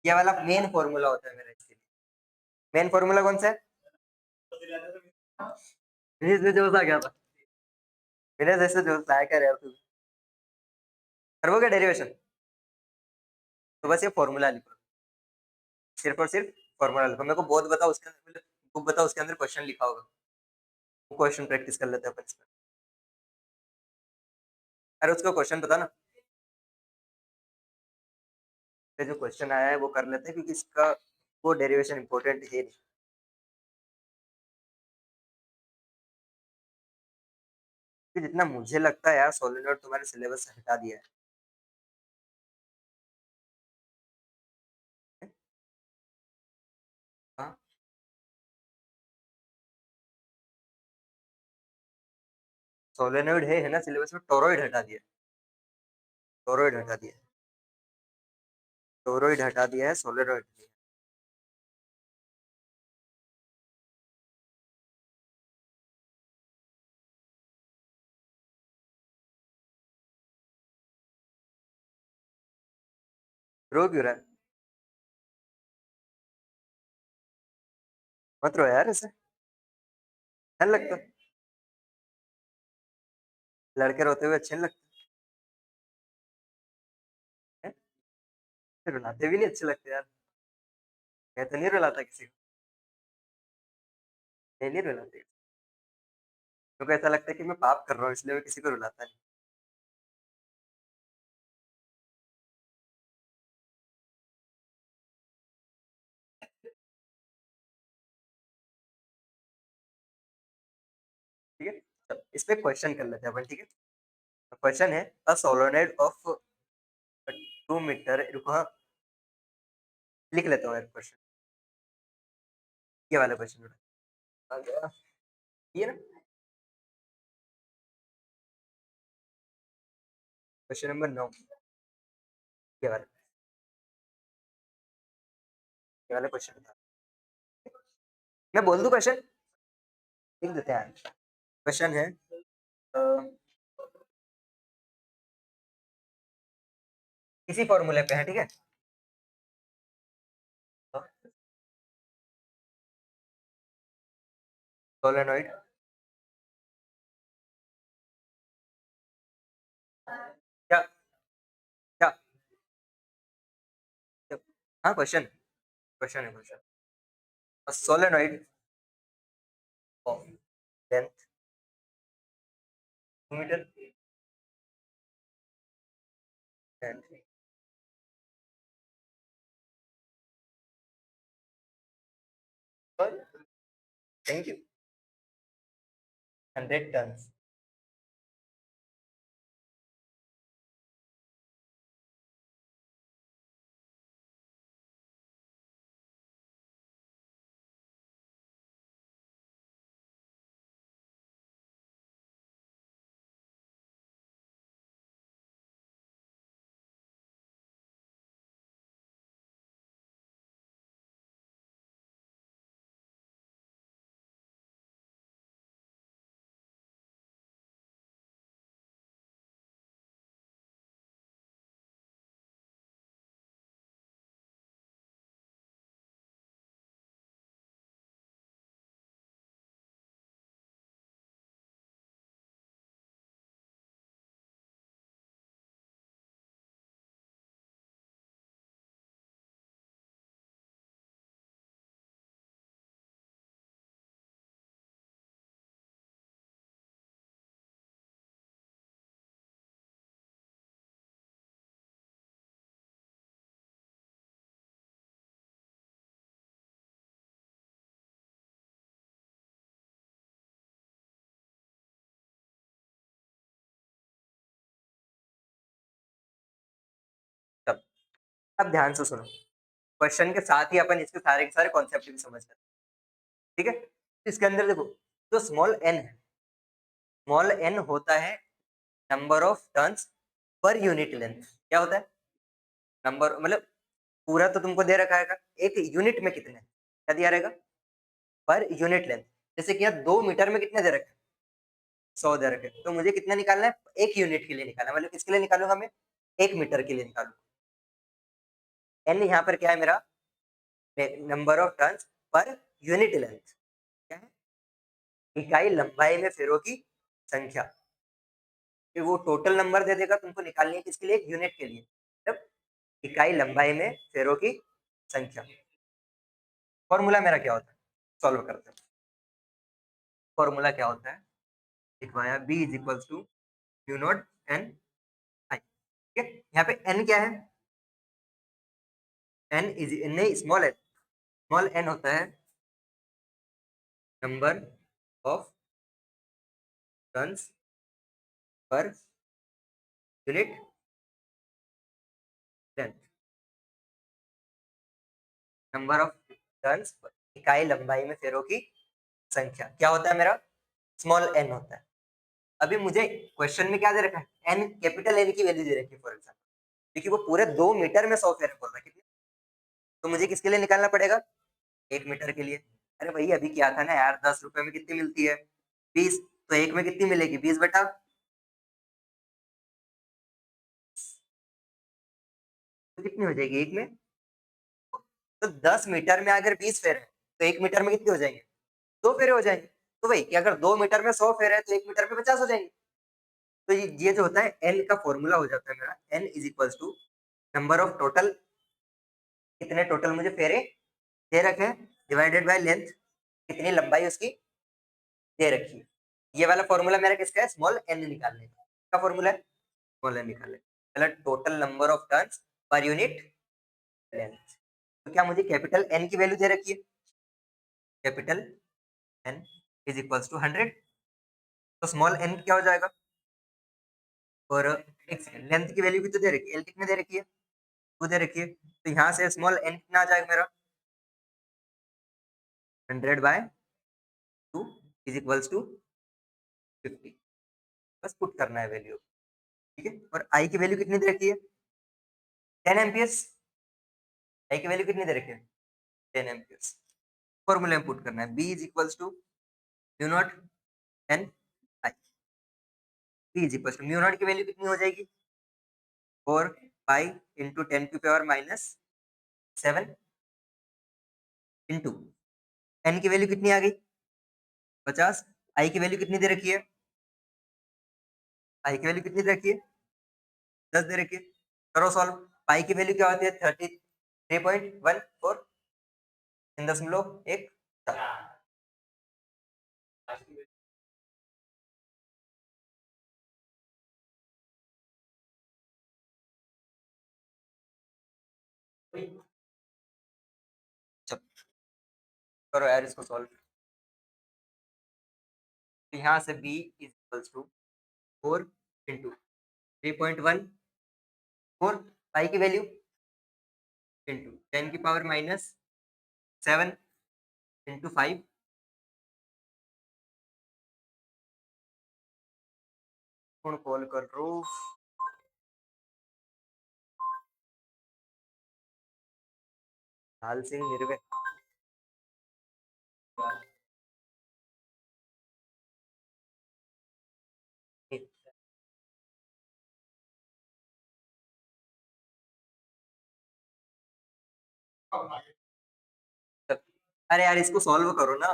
ये वाला मेन फॉर्मूला होता है मेरा इसके लिए। मेन फॉर्मूला कौन सा है, इसमें जोश आ गया था, मेरे जैसे जोश आया कर यार तू, करवोगे डेरिवेशन, तो बस ये फॉर्मूला लिखो, सिर्फ और सिर्फ फॉर्मूला लिखो। मेरे को बहुत बताओ उसके अंदर, बुक बताओ उसके अंदर क्वेश्चन लिखा होगा, वो क्वेश्चन प्रैक्टिस कर लेते हैं अपन इसमें। अरे उसका क्वेश्चन बता ना, ये जो क्वेश्चन आया है वो कर लेते हैं, क्योंकि इसका वो डेरिवेशन इंपॉर्टेंट है नहीं। कि जितना मुझे लगता है यार सोलेनोइड तुम्हारे सिलेबस से हटा दिया है। हाँ, सोलेनोइड है ना सिलेबस में, टोरॉइड हटा दिया, टोरॉइड हटा दिया, टोरॉइड हटा दिया है, सोलेनोइड नहीं। रो क्यों रहा है, मत रो यार ऐसे, अच्छा लगता है? लड़के रोते हुए अच्छे नहीं लगते हैं? रुलाते भी नहीं अच्छे लगते यार, मैं तो नहीं रुलाता किसी को, मैं नहीं रुलाते, क्योंकि ऐसा लगता है कि मैं पाप कर रहा हूँ, इसलिए मैं किसी को रुलाता नहीं। ठीक है, चलो इस पे क्वेश्चन कर लेते हैं अपन, ठीक है। क्वेश्चन है, अ सोलोनॉइड ऑफ 2 मीटर, रुको हाँ, लिख लेता हूँ यार क्वेश्चन, ये वाला क्वेश्चन ये ना, क्वेश्चन नंबर 9, ये वाला क्वेश्चन था, मैं बोल दूं क्वेश्चन, लिख देते हैं। क्वेश्चन है, अ, इसी फॉर्मूले पे है, ठीक है। सोलेनोइड क्या, क्या, क्या? हाँ क्वेश्चन, क्वेश्चन है question, solenoid of length 2 metre and, thank you, 100 turn. अब ध्यान से सुनो, क्वेश्चन के साथ ही अपन इसके सारे के सारे कॉन्सेप्ट भी समझ सकते हैं, ठीक है। तो इसके अंदर देखो, जो स्मॉल एन है, स्मॉल एन होता है नंबर ऑफ टर्न्स पर यूनिट लेंथ। क्या होता है? नंबर मतलब पूरा तो तुमको दे रखा है, एक यूनिट में कितने, क्या दिया रहेगा? पर यूनिट लेंथ। जैसे कि यहाँ 2 मीटर में कितने दे रखे? 100 दे रखे। तो मुझे कितना निकालना है? एक यूनिट के लिए निकालना है। मतलब किसके लिए निकालूंगा मैं? 1 मीटर के लिए निकालूंगा। एन यहाँ पर क्या है मेरा? नंबर ऑफ टर्न्स पर यूनिट लेंथ। क्या है? इकाई लंबाई में फेरों की संख्या। फिर वो टोटल नंबर दे देगा, तुमको निकालनी है किसके लिए? एक यूनिट के लिए। तब इकाई लंबाई में फेरों की संख्या। फॉर्मूला मेरा क्या होता है? सॉल्व करते हैं। फॉर्मूला क्या होता है? लिखवाया B is equal to mu naught N I. ठीक है, यहाँ पे एन क्या है? एन इज नहीं, स्मॉल एन। स्मॉल एन होता है नंबर ऑफ टर्न्स पर unit length. Number of turns per इकाई लंबाई में फेरों की संख्या क्या होता है मेरा? स्मॉल एन होता है। अभी मुझे क्वेश्चन में क्या दे रखा है? एन, कैपिटल एन की वैल्यू दे रखी है फॉर एग्जाम्पल, क्योंकि वो पूरे 2 मीटर में 100 फेरे बोल रहा है। कितने? तो मुझे किसके लिए निकालना पड़ेगा? 1 मीटर के लिए। अरे भाई अभी क्या था ना यार, 10 रुपए में कितनी मिलती है? 20। तो एक में कितनी मिलेगी? 20 बटा, तो कितनी हो जाएगी एक में? तो 10 मीटर में अगर 20 फेरे हैं, तो 1 मीटर में कितने हो जाएंगे? 2 फेरे हो जाएंगे। तो भाई कि अगर 2 मीटर में 100 फेरे है, तो 1 मीटर में 50 हो जाएंगे। तो ये जो होता है एन का फॉर्मूला हो जाता है मेरा, N is equal to number of total, कितने टोटल मुझे फेरे दे रखे हैं, डिवाइडेड बाय लेंथ, कितनी लंबाई उसकी दे रखी है। ये वाला फॉर्मूला मेरा किसका है? स्मॉल एन निकालने का फॉर्मूला है। स्मॉल एन निकालने मतलब टोटल नंबर ऑफ टर्न्स पर यूनिट लेंथ। तो क्या मुझे कैपिटल एन की वैल्यू दे रखी है? Capital N is equal to 100। तो स्मॉल एन क्या हो जाएगा? और एक सेकंड, लेंथ की वैल्यू भी तो दे रखी है, एल कितने दे रखी है? 2 दे रखी है। तो यहाँ से स्मॉल एन कितना आ जाएगा मेरा? 100/2 इज इक्वल्स टू 50। बस पुट करना है वैल्यू। ठीक है, और आई की वैल्यू कितनी दे रखी है? 10 एम्पियर्स। आई की वैल्यू कितनी दे रखी है? 10 एम्पियर्स। फॉर्मूले में पुट करना है, B is equals to mu naught N I. B is equals to mu naught की वैल्यू कितनी हो जाएगी? 4 पाई इंटू 10⁻⁷ इंटू एन की वैल्यू कितनी आ गई? 50। आई की वैल्यू कितनी दे रखी है? आई की वैल्यू कितनी दे रखी है? 10 दे रखी है। करो सॉल्व। पाई की वैल्यू क्या होती है? 33.14 इन 10.1। चल करो यार इसको सॉल्व। यहाँ से b is equals to 4 into 3.14 pi की वैल्यू इंटू 10⁻⁷ इंटू 5। कौन कॉल कर रो? लाल सिंह निर्वे। अरे यार इसको सॉल्व करो ना।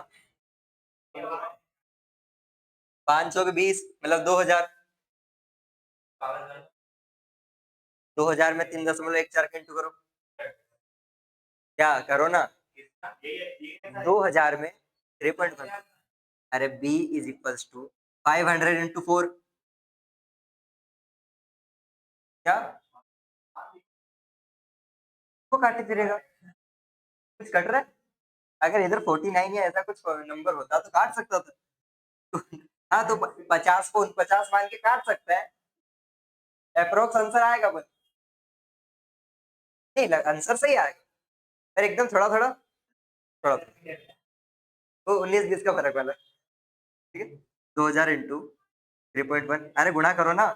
500 के 20 मतलब 2000। 2000 में 3.14 का इंटू करो। क्या करो ना? 2000 में 3.1। अरे b is equals to 500 into 4। क्या वो काटे फिरेगा? कुछ कट रहा है? अगर इधर 49 या ऐसा कुछ नंबर होता तो काट सकता था। हाँ तो 50 को 50 मान के काट सकता है। अप्रोक्स आंसर आएगा बस। नहीं आंसर सही आ गया, पर एकदम थोड़ा थोड़ा थोड़ा, वो 19-20 का फर्क वाला, ठीक है। 2000 इंटू 3.1, अरे गुणा करो ना,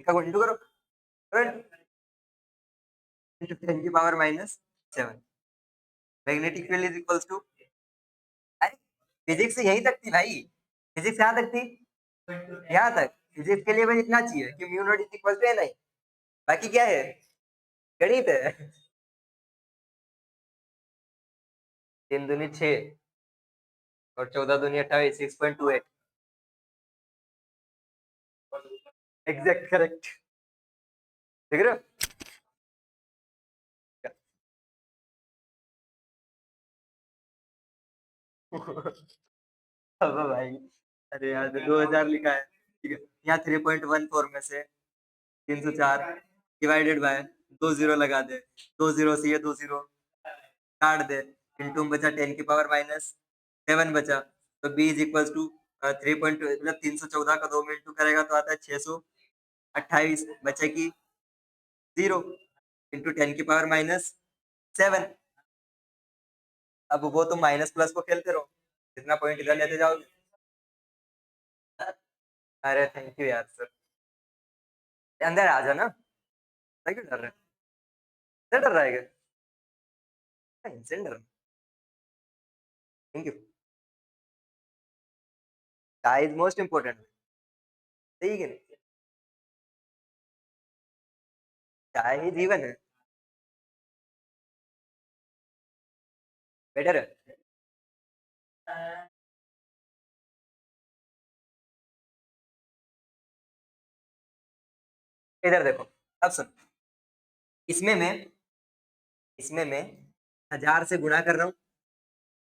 इसका इंटू करो, इंटू 10 की power -7। Magnetic field is equals to, अरे फिजिक्स यहीं तक थी भाई, फिजिक्स यहाँ तक थी, यहाँ तक फिजिक्स के लिए बस इतना चाहिए कि mu naught is equal to N I, बाकी क्या है, गणित है। 3 दूनी 6 और 14 दूनी 28, 6.28, एग्जैक्ट करेक्ट, देख रहे हो। अब भाई, अरे यार 2000 लिखा है, ठीक है। यहाँ 3.14 में से 304 डिवाइडेड बाय 2 जीरो लगा दे, 2 जीरो से ये 2 जीरो काट दे, इंटू में बचा 10 की पावर -7 बचा, तो बी इज इक्वल टू 3 मतलब 314 का 2 में इंटू करेगा तो आता है 628, बचेगी 0 इंटू 10 की पावर -7। अब वो तुम माइनस प्लस को खेलते रहो, जितना पॉइंट इधर लेते जाओगे। अरे थैंक यू यार सर, अंदर आ जाना, क्यों डर रहे हैं? क्या डर रहा है क्या? इनसे डर, थैंक यू, चाय इज मोस्ट इम्पोर्टेंट, सही है नहीं, चाय ही जीवन है, बेटर है। इधर देखो, अब सुन, इसमें मैं इसमें मैं 1000 से गुणा कर रहा हूँ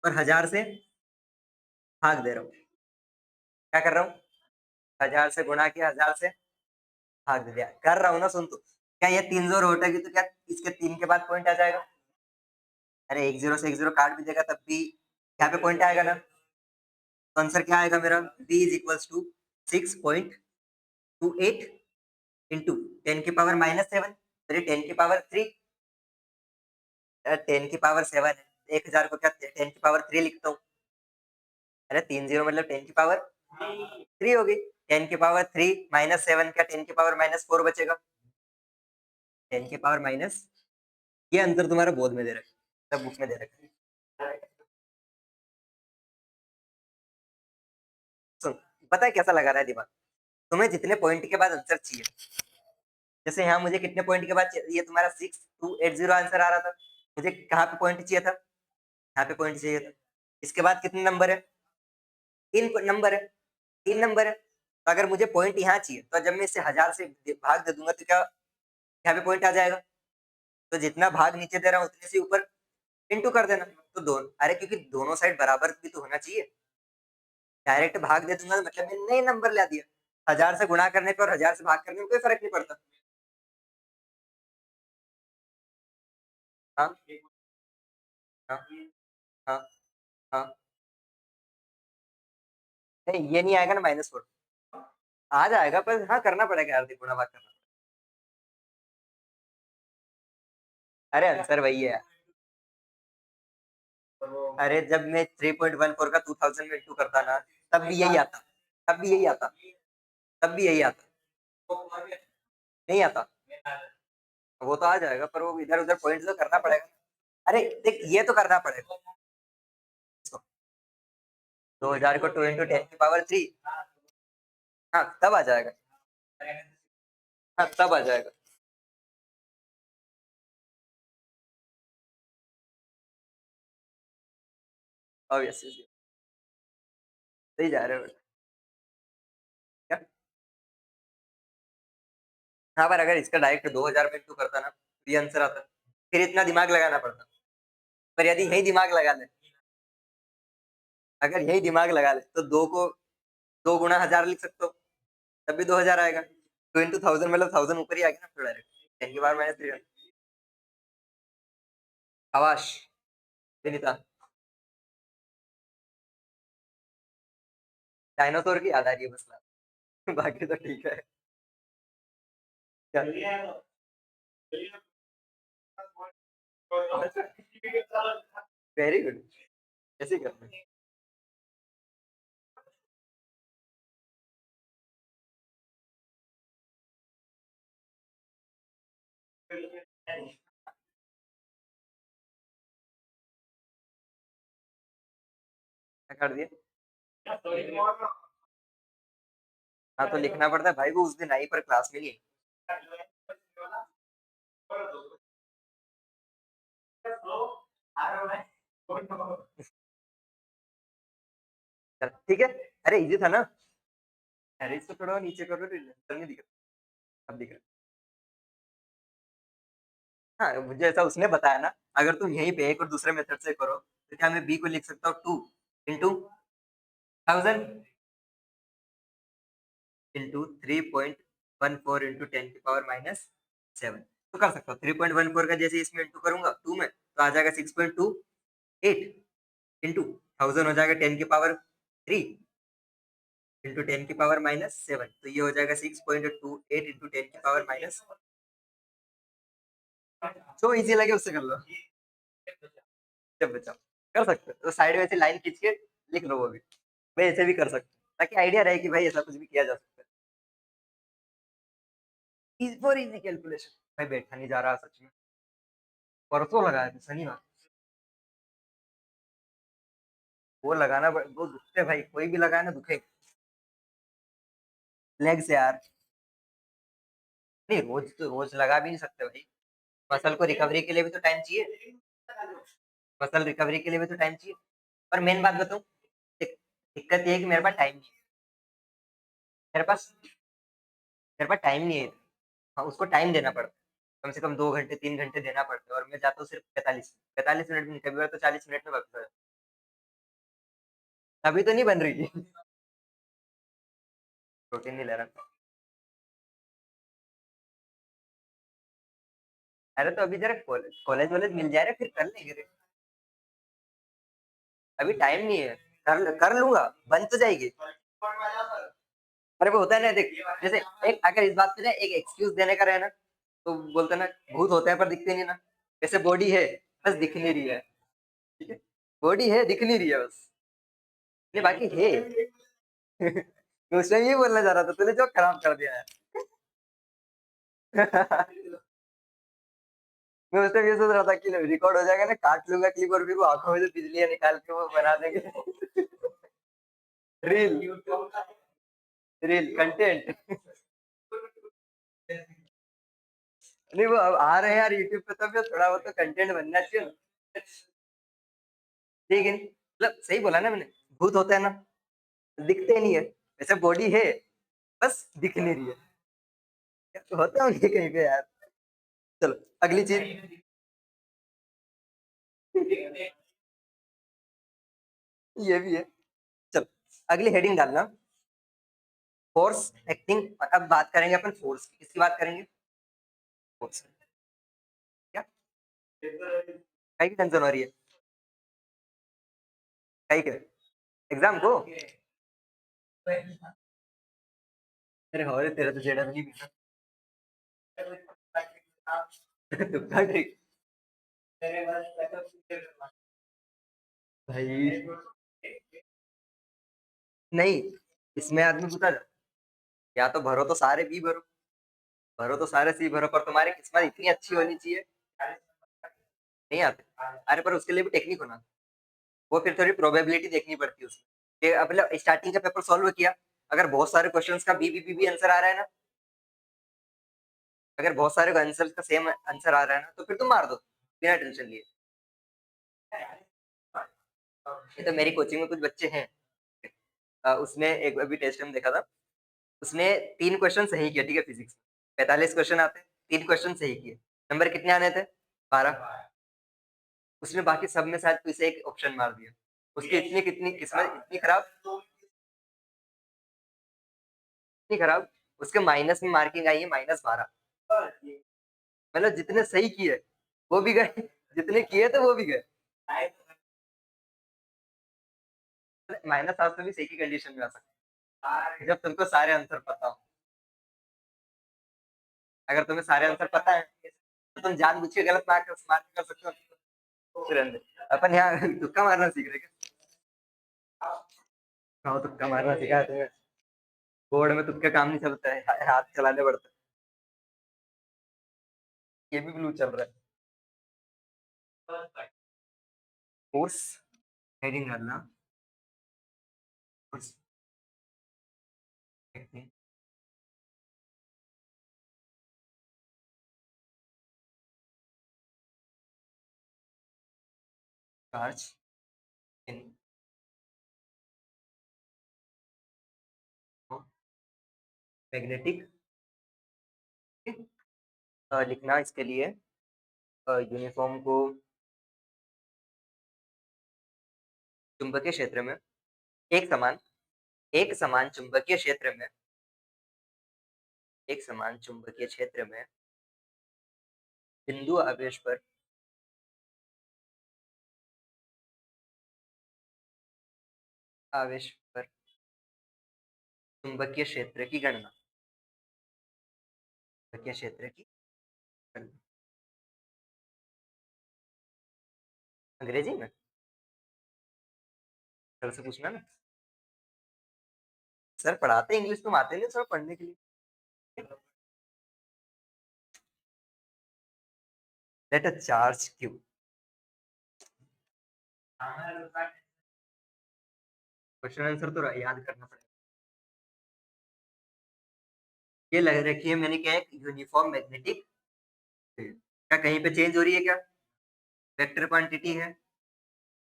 और 1000 से भाग दे रहा हूँ, क्या कर रहा हूँ, 1000 से गुणा किया, 1000 से भाग दिया कर रहा हूँ ना, सुन तू, क्या ये 3 जोर हटेगी तो क्या इसके 3 के बाद पॉइंट आ जाएगा, अरे 1 जीरो से 1 जीरो काट भी देगा तब भी यहाँ पे पॉइंट आएगा ना, तो आंसर क्या आएगा मेरा, b is equals to 6.28 into 10 की पावर -7, अरे 10 की पावर 3, 10 की पावर 7 है, 1000 को क्या 10 की पावर 3 लिखता हूँ, अरे 3 जीरो मतलब 10 की पावर 3 होगी, 10 की पावर 3 -7 क्या 10 की पावर -4 बचेगा, 10 की पावर माइनस, ये आंसर तुम्हारा बोर्ड में दे रखा है, सब बुक में दे रखा है। सुन, पता है कैसा लगा रहा है दिमाग, तुम्हें जितने पॉइंट के बाद आंसर चाहिए, जैसे यहाँ मुझे कितने पॉइंट के बाद ये तुम्हारा 6280 आंसर आ रहा था, मुझे कहाँ पे पॉइंट चाहिए था, यहाँ पे पॉइंट चाहिए था, इसके बाद कितने नंबर है, 3 नंबर है, 3 नंबर है, तो अगर मुझे पॉइंट यहाँ चाहिए तो जब मैं इसे 1000 से भाग दे दूंगा तो क्या यहाँ पे पॉइंट आ जाएगा, तो जितना भाग नीचे दे रहा हूँ उतने से ऊपर इंटू कर देना, तो दोनों, अरे क्योंकि दोनों साइड बराबर भी तो होना चाहिए, डायरेक्ट भाग दे दूंगा तो मतलब मैंने नए नंबर ला दिया, 1000 से गुणा करने पे और 1000 से भाग करने में कोई फर्क नहीं पड़ता। हाँ हाँ हाँ हाँ, नहीं ये नहीं आएगा ना -4, आ जाएगा पर हाँ करना पड़ेगा यार, गुणा भाग करना, अरे आंसर वही है, अरे जब मैं 3.14 का 2000 में इंटू करता ना, तब भी यही आता, तब भी यही आता, तब भी यही आता, नहीं आता, वो तो आ जाएगा पर वो इधर उधर पॉइंट तो करना पड़ेगा, अरे देख ये तो करना पड़ेगा, 2000 को 2 इंटू 10 की पावर 3, हाँ तब आ जाएगा, हाँ तब आ जाएगा, ऑब्वियसली सही जा रहे हो क्या, हाँ पर अगर इसका डायरेक्ट 2000 में इंटू करता ना तो ये आंसर आता, फिर इतना दिमाग लगाना पड़ता, पर यदि यही दिमाग लगा ले, अगर यही दिमाग लगा ले तो 2 को 2 गुणा 1000 लिख सकते हो, तब भी 2000 आएगा, 2 इंटू 1000 मतलब 1000 ऊपर ही आ गया ना, फिर डायरेक्ट 10 की पावर -3, आवाश, विनीता, डायनासोर की याद आ रही है बस, बाकी तो ठीक है, क्या वेरी गुड, ऐसे ही करते हैं। क्या कर दिया? हाँ, तो लिखना पड़ता है भाई, वो उस दिन आई पर क्लास में नहीं आई। चल, ठीक है। अरे इजी था ना? अरे इसको थोड़ा नीचे करो, तो नहीं दिख रहा, अब दिख रहा है। हाँ, मुझे ऐसा उसने बताया ना, अगर तुम यहीं पे एक और दूसरे मेथड से करो, तो क्या मैं बी को लिख सकता हूँ 2 इंटू 1000 इंटू 3.14 इंटू 10⁻⁻7। तो कर सकता हूँ 3.14 का, जैसे इसमें इंटू करूंगा 2 में, तो आ जाएगा 6.28 इंटू 1000 हो जाएगा 10⁻³ इंटू 10⁻⁻7। तो ये हो जाएगा 6.28 इंटू 10⁻⁻। जो इजी लगे उससे कर लो, जब बचाओ कर सकते हो। तो साइड में से लाइन खींच के लिख लो वो भी, मैं ऐसे भी कर सकता हूँ, ताकि आइडिया रहे कि भाई ऐसा कुछ भी किया जा सकता है। Is for easy calculation. भाई बैठा नहीं जा रहा सच में, परसों लगाया था शनिवार। वो लगाना वो दुखते भाई, कोई भी लगाए ना दुखे। लेग से यार, नहीं रोज तो रोज लगा भी नहीं सकते भाई, मसल को रिकवरी के लिए भी तो टाइम चाहिए। मसल रिकवरी के लिए भी तो टाइम चाहिए। पर मेन बात बताऊं, दिक्कत ये है कि मेरे पास टाइम नहीं है। मेरे पास मेरे पास टाइम नहीं है। हाँ, उसको टाइम देना पड़ता है, कम से कम 2 घंटे 3 घंटे देना पड़ता है, और मैं जाता हूँ सिर्फ 45 मिनट में, कभी बार तो 40 मिनट में वापस आ जाता हूँ। अभी तो नहीं बन रही थी। प्रोटीन नहीं ले रहा। अरे तो अभी जरा कॉलेज वॉलेज मिल जाए ना, फिर कर लेंगे रे। अभी टाइम नहीं है। कर लूंगा, बन तो जाएगी। अरे वो होता है ना, देख, जैसे एक अगर इस बात पे ना एक एक्सक्यूज देने का रहे ना, तो बोलते हैं ना, भूत होते हैं पर दिखते नहीं ना। जैसे बॉडी है, बस दिख नहीं रही है। ठीक है, बॉडी है, दिख नहीं रही है बस। नहीं बाकी है। मैं उसमें ये बोलना चाह रहा था, तूने जो खराब कर दिया है। मैं उस टाइम ये सोच रहा था कि रिकॉर्ड हो जाएगा ना, काट लूंगा क्लिप, और फिर वो आंखों में से बिजलियां निकाल के वो बना देंगे। Reel, reel content. नहीं वो अब आ रहे हैं यार यूट्यूब पे, तो फिर थोड़ा बहुत तो कंटेंट बनना चाहिए ना। ठीक है, नहीं मतलब सही बोला ना मैंने, भूत होता है ना, दिखते नहीं है, वैसे बॉडी है, बस दिख नहीं रही है। तो होता है कहीं पे यार। चलो अगली चीज। ये भी है। चलो अगली हेडिंग डालना, फोर्स एक्टिंग। अब बात करेंगे अपन फोर्स की, किसकी बात करेंगे? फोर्स। क्या कहीं की टेंशन हो रही है? कहीं के एग्जाम को? अरे हो रे, तेरा तो जेड़ा नहीं भी ना। तुक्का ठीक। भाई नहीं, इसमें आदमी बता, या तो भरो तो सारे बी भरो, भरो तो सारे सी भरो, पर तुम्हारी किस्मत इतनी अच्छी होनी चाहिए। नहीं आते। अरे पर उसके लिए भी टेक्निक होना, वो फिर थोड़ी प्रोबेबिलिटी देखनी पड़ती है उसमें। कि मतलब स्टार्टिंग का पेपर सॉल्व किया, अगर बहुत सारे क्वेश्चंस का बी आंसर आ रहा है ना, अगर बहुत सारे आंसर का सेम आंसर आ रहा है ना, तो फिर तुम मार दो बिना टेंशन लिए। ये तो मेरी कोचिंग में कुछ बच्चे हैं, उसने एक अभी टेस्ट में देखा था, उसने 3 क्वेश्चन सही किया, ठीक है, फिजिक्स में 45 क्वेश्चन आते, 3 क्वेश्चन सही किए, नंबर कितने आने थे? 12। उसने बाकी सब में शायद कोई से एक ऑप्शन मार दिया, उसकी इतनी कितनी किस्मत इतनी खराब, इतनी खराब, उसके माइनस में मार्किंग आई है -12। मतलब जितने सही किए वो भी गए, जितने किए थे वो भी गए। -7 से भी सही की कंडीशन में आ सकता है, जब तुमको सारे आंसर पता हो। अगर तुम्हें सारे आंसर पता है, तो तुम जानबूझ के गलत मार्क कर सकते हो तुरंत। अपन यहाँ तुक्का मारना सीख रहे क्या? हाँ तुक्का मारना सीखा है तुम्हें? बोर्ड में तुक्का काम नहीं चलता है, हाथ चलाने पड़ता है। ये भी ब्लू चल रहा है। फोर्स हेडिंग करना, फोर्स चार्ज इन मैग्नेटिक, लिखना इसके लिए यूनिफॉर्म को चुंबकीय क्षेत्र में एक समान एक समान चुंबकीय क्षेत्र में एक समान चुंबकीय क्षेत्र में बिंदु आवेश पर आवेश पर चुंबकीय क्षेत्र की गणना, चुंबकीय क्षेत्र की गणना अंग्रेजी में सर से पूछना ना, सर पढ़ाते इंग्लिश, तुम आते नहीं सर पढ़ने के लिए। Let a charge Q, question answer तो याद करना पड़ेगा। ये लग रखी है मैंने क्या है, यूनिफॉर्म मैग्नेटिक फील्ड। क्या कहीं पे चेंज हो रही है क्या? वेक्टर क्वांटिटी है,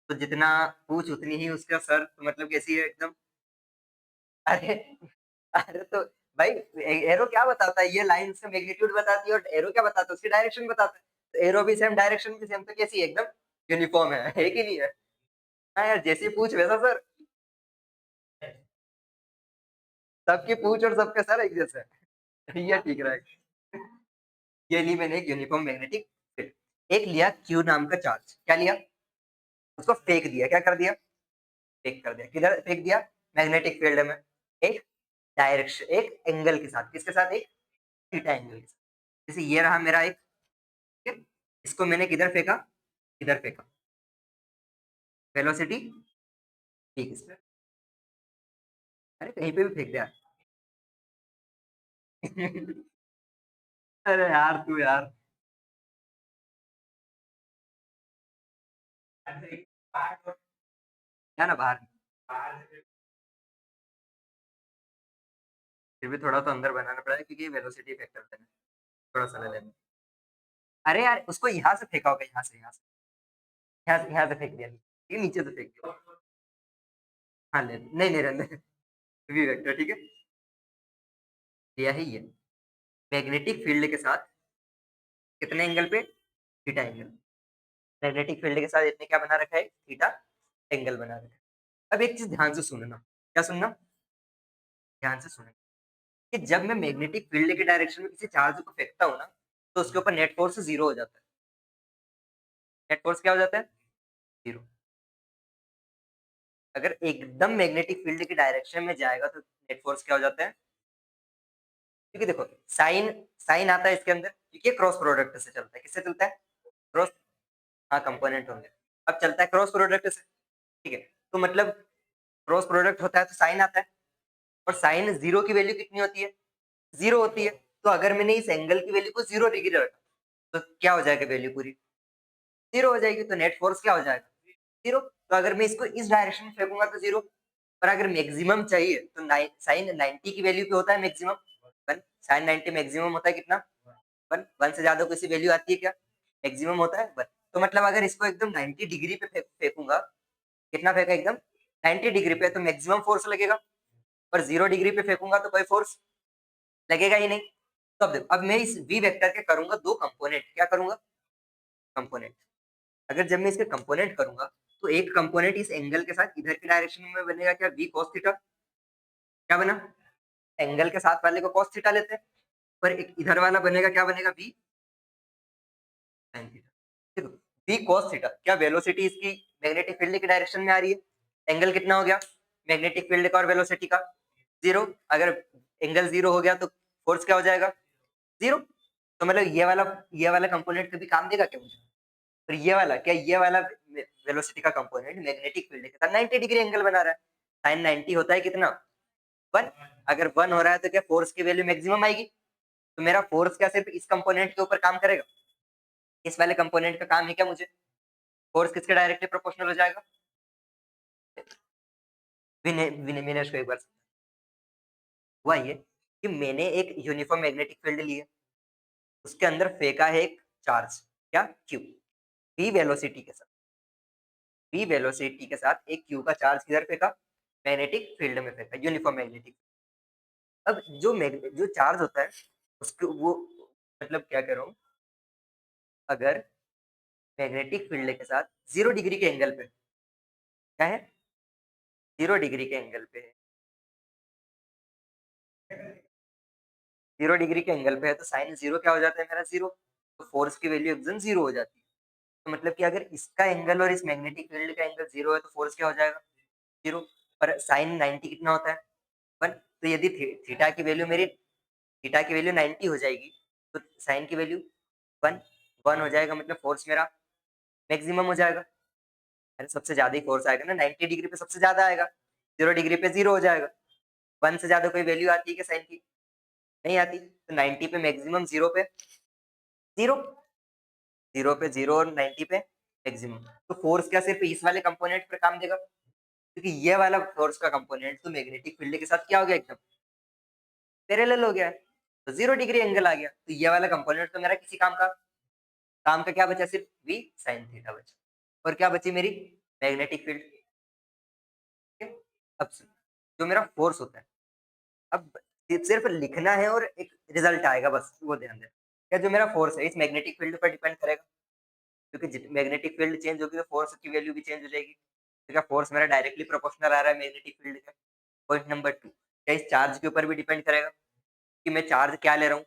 तो जितना पूछ उतनी ही उसका सर, तो मतलब कैसी है एकदम। अरे अरे तो भाई एरो क्या बताता है, ये लाइन से मैग्नीट्यूड बताती है, और एरो क्या बताता है, उसकी डायरेक्शन बताता है। तो एरो भी सेम, डायरेक्शन भी सेम, तो कैसी है एकदम यूनिफॉर्म है कि नहीं है? हाँ यार, जैसी पूछ वैसा सर, सबकी पूछ और सबके सर एक जैसे है। ये ठीक रहेगा। ये ली मैंने एक यूनिफॉर्म मैग्नेटिक फील्ड। एक लिया क्यू नाम का चार्ज, क्या लिया, उसको फेंक दिया, क्या कर दिया, फेंक कर दिया, किधर फेंक दिया, मैग्नेटिक फील्ड में, एक डायरेक्शन, एक एंगल के साथ, किसके साथ, एक थीटा एंगल के साथ। जैसे ये रहा मेरा एक, ठीक है, इसको मैंने किधर फेंका, किधर फेंका, वेलोसिटी ठीक है, अरे कहीं पे भी फेंक दिया। अरे यार तू यार, क्या ना बाहर, फिर भी थोड़ा तो अंदर बनाना पड़ा है, क्योंकि वेलोसिटी फैक्टर देना थोड़ा सा ले लेना। अरे यार उसको यहाँ से फेंका होगा, यहाँ से फेंक दिया, ये नीचे से फेंक दिया। हाँ ले, नहीं नहीं रहने, वी वेक्टर ठीक है, लिया ही ये मैग्नेटिक फील्ड के साथ कितने एंगल पे, थीटा एंगल। मैग्नेटिक फील्ड के साथ इतने क्या बना रखा है, थीटा एंगल बना रखा है। अब एक चीज ध्यान से सुनना, क्या सुनना, ध्यान से सुनना, कि जब मैं मैग्नेटिक फील्ड के डायरेक्शन में किसी चार्ज को फेंकता हूँ ना, तो उसके ऊपर नेट फोर्स जीरो हो जाता है। नेट फोर्स क्या हो जाता है, जीरो। अगर एकदम मैग्नेटिक फील्ड की डायरेक्शन में जाएगा तो नेट फोर्स क्या हो जाता है, क्योंकि देखो साइन, साइन आता है इसके अंदर, क्योंकि क्रॉस प्रोडक्ट से चलता है, किससे चलता है, क्रॉस, हाँ कंपोनेंट होंगे, अब चलता है क्रॉस प्रोडक्ट से, ठीक है, तो मतलब क्रॉस प्रोडक्ट होता है तो साइन आता है, और साइन जीरो की वैल्यू कितनी होती है, जीरो होती है। तो अगर मैंने इस एंगल की वैल्यू को 0 डिग्री रखा, तो क्या हो जाएगा, वैल्यू पूरी जीरो हो जाएगी, तो नेट फोर्स क्या हो जाएगा, जीरो। तो अगर मैं इसको इस डायरेक्शन में फेंकूंगा तो जीरो, पर अगर मैक्सिमम चाहिए तो साइन 90 की वैल्यू पे होता है मैक्सिमम वन, साइन 90 मैक्सिमम होता है कितना, वन, वन से ज्यादा कोई सी वैल्यू आती है क्या, मैक्सिमम होता है वन। तो मतलब अगर इसको एकदम 90 डिग्री पे फेंकूंगा, कितना फेंका एकदम 90 डिग्री पे, तो मैक्सिमम फोर्स लगेगा, पर 0 डिग्री पे फेंकूंगा तो कोई फोर्स लगेगा ही नहीं। तो अब मैं इस वी वेक्टर के करूंगा दो कंपोनेंट, क्या करूंगा, कंपोनेंट। अगर जब मैं इसके कंपोनेंट करूंगा, तो एक कंपोनेंट इस एंगल के साथ इधर की डायरेक्शन में बनेगा क्या, वी कॉस थीटा, क्या बना, एंगल के साथ वाले को कॉस थीटा लेते हैं, पर एक इधर वाला बनेगा, क्या बनेगा, वी साइन थीटा। देखो वी कॉस थीटा, क्या वेलोसिटी इसकी मैग्नेटिक फील्ड की डायरेक्शन में आ रही है, एंगल कितना हो गया मैग्नेटिक फील्ड का और वेलोसिटी का, जीरो। अगर एंगल जीरो हो गया तो फोर्स क्या हो जाएगा, जीरो। तो मतलब ये वाला कंपोनेंट कभी काम देगा क्या मुझे? और ये वाला क्या, ये वाला वेलोसिटी का कंपोनेंट मैग्नेटिक फील्ड के साथ 90 डिग्री एंगल बना रहा है। साइन 90 होता है कितना, 1। अगर 1 हो रहा है तो क्या फोर्स की वैल्यू मैक्सिमम आएगी? तो मेरा फोर्स क्या सिर्फ इस कंपोनेंट के ऊपर काम करेगा? इस वाले कंपोनेंट का काम है क्या मुझे? फोर्स किसके डायरेक्टली प्रोपोर्शनल हो जाएगा? विनेश को एक बार हुआ ये कि मैंने एक यूनिफॉर्म मैग्नेटिक फील्ड ली है, उसके अंदर फेंका है एक चार्ज, क्या, क्यू, v वेलोसिटी के साथ। v वेलोसिटी के साथ एक q का चार्ज किधर फेंका? मैग्नेटिक फील्ड में फेंका, यूनिफॉर्म मैग्नेटिक। अब जो चार्ज होता है उसके वो, मतलब क्या कह रहा हूँ, अगर मैग्नेटिक फील्ड के साथ 0 डिग्री के एंगल पे, क्या है, 0 डिग्री के एंगल पे है, 0 डिग्री के एंगल पे है, तो साइन जीरो क्या हो जाता है मेरा, जीरो। तो फोर्स की वैल्यू एकदम जीरो हो जाती है। तो मतलब कि अगर इसका एंगल और इस मैग्नेटिक फील्ड का एंगल जीरो है तो फोर्स क्या हो जाएगा, जीरो। पर साइन 90 कितना होता है, 1। तो यदि थीटा की वैल्यू मेरी, थीटा की वैल्यू 90 हो जाएगी, तो साइन की वैल्यू 1, 1 हो जाएगा, मतलब फोर्स मेरा मैक्सिमम हो जाएगा। अरे सबसे ज्यादा ही फोर्स आएगा ना, 90 डिग्री पे सबसे ज्यादा आएगा, 0 डिग्री पे जीरो हो जाएगा। 1 से ज्यादा कोई वैल्यू आती है क्या साइन की? नहीं आती। तो 90 पे मैक्सिमम, जीरो पे जीरो, जीरो पे जीरो और 90 पे मैक्सिमम। तो फोर्स क्या सिर्फ इस वाले कंपोनेंट पर काम देगा? क्योंकि ये वाला फोर्स का कंपोनेंट तो मैग्नेटिक फील्ड के साथ क्या हो गया, एकदम पैरेलल हो गया है। तो 0 डिग्री एंगल आ गया, तो ये वाला कंपोनेंट तो मेरा किसी काम का, काम का क्या बचा, सिर्फ v साइन थीटा बचा। और क्या बची मेरी, मैग्नेटिक फील्ड। अब जो मेरा फोर्स होता है, अब सिर्फ लिखना है और एक रिजल्ट आएगा, बस वो ध्यान देना। क्या जो मेरा फोर्स है इस मैग्नेटिक फील्ड पर डिपेंड करेगा? क्योंकि मैग्नेटिक फील्ड चेंज होगी तो फोर्स की वैल्यू भी चेंज हो जाएगी। तो क्या फोर्स मेरा डायरेक्टली प्रोपोर्शनल आ रहा है मैग्नेटिक फील्ड का? पॉइंट नंबर 2, क्या इस चार्ज के ऊपर भी डिपेंड करेगा कि मैं चार्ज क्या ले रहा हूँ?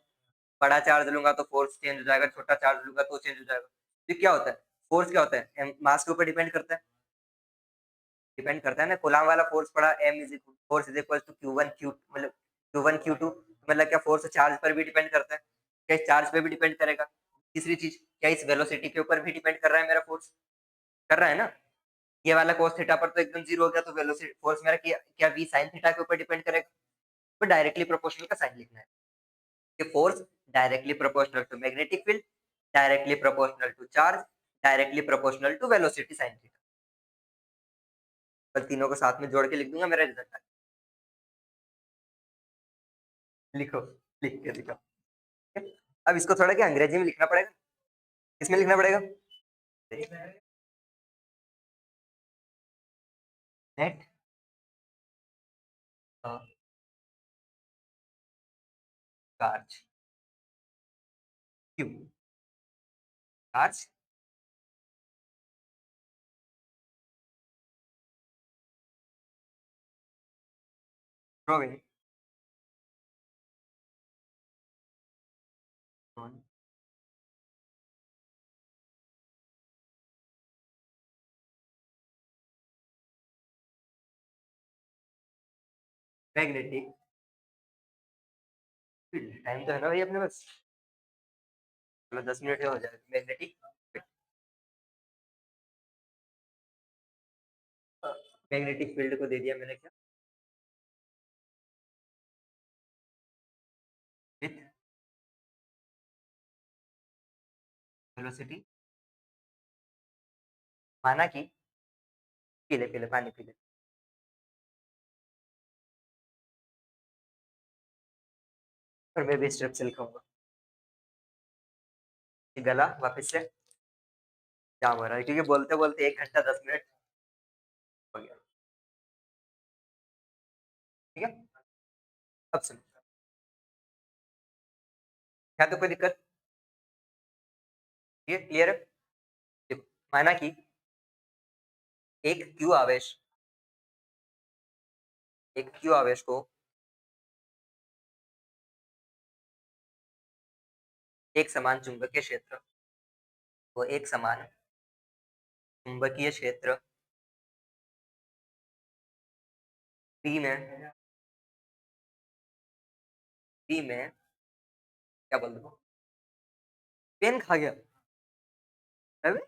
बड़ा चार्ज लूंगा तो फोर्स चेंज हो जाएगा, छोटा चार्ज लूंगा तो चेंज हो जाएगा। तो क्या होता है, फोर्स क्या होता है, मास के ऊपर डिपेंड करता है, डिपेंड करता है ना। कूलाम वाला फोर्स पड़ा, M is force is equal to Q one Q, मतलब Q1 Q2, मतलब क्या फोर्स चार्ज पर भी डिपेंड करता है, क्या इस चार्ज पे भी डिपेंड करेगा? तीसरी चीज, क्या इस वेलोसिटी के ऊपर भी डिपेंड कर रहा है मेरा फोर्स? कर रहा है ना। ये वाला cos थीटा पर तो एकदम जीरो हो गया, तो वेलोसिटी फोर्स मेरा क्या क्या v sin थीटा के ऊपर डिपेंड करेगा? तो डायरेक्टली प्रोपोर्शनल का साइन लिखना है कि force directly proportional to magnetic field, directly proportional to charge, directly proportional to velocity sine theta. कल तीनों को साथ में जोड़ के लिख दूंगा, मेरा रिजल्ट लिखो, लिख के दिखाओ। ठीक है? अब इसको थोड़ा क्या अंग्रेजी में लिखना पड़ेगा, किसमें लिखना पड़ेगा, net charge, Q charge, drawing magnetic field. Time तो है ना भाई अपने पास, चलो 10 मिनट में हो जाएगा। मैग्नेटिक मैग्नेटिक फील्ड को दे दिया मैंने क्या, विथ वेलोसिटी, माना कि, पी ले पी ले पानी पी ले, और मैं भी स्टेप से लिखूंगा। गला वापस से जाम हो रहा है क्योंकि बोलते बोलते 1 घंटा 10 मिनट हो गया। ठीक है, अब सुनो, क्या तो कोई दिक्कत, ये क्लियर है? देखो, माना कि एक क्यू आवेश, एक क्यू आवेश को एक समान चुंबकीय क्षेत्र, वो एक समान चुंबकीय क्षेत्र पी में, पी में क्या बोल दो, पेन खा गया। अबे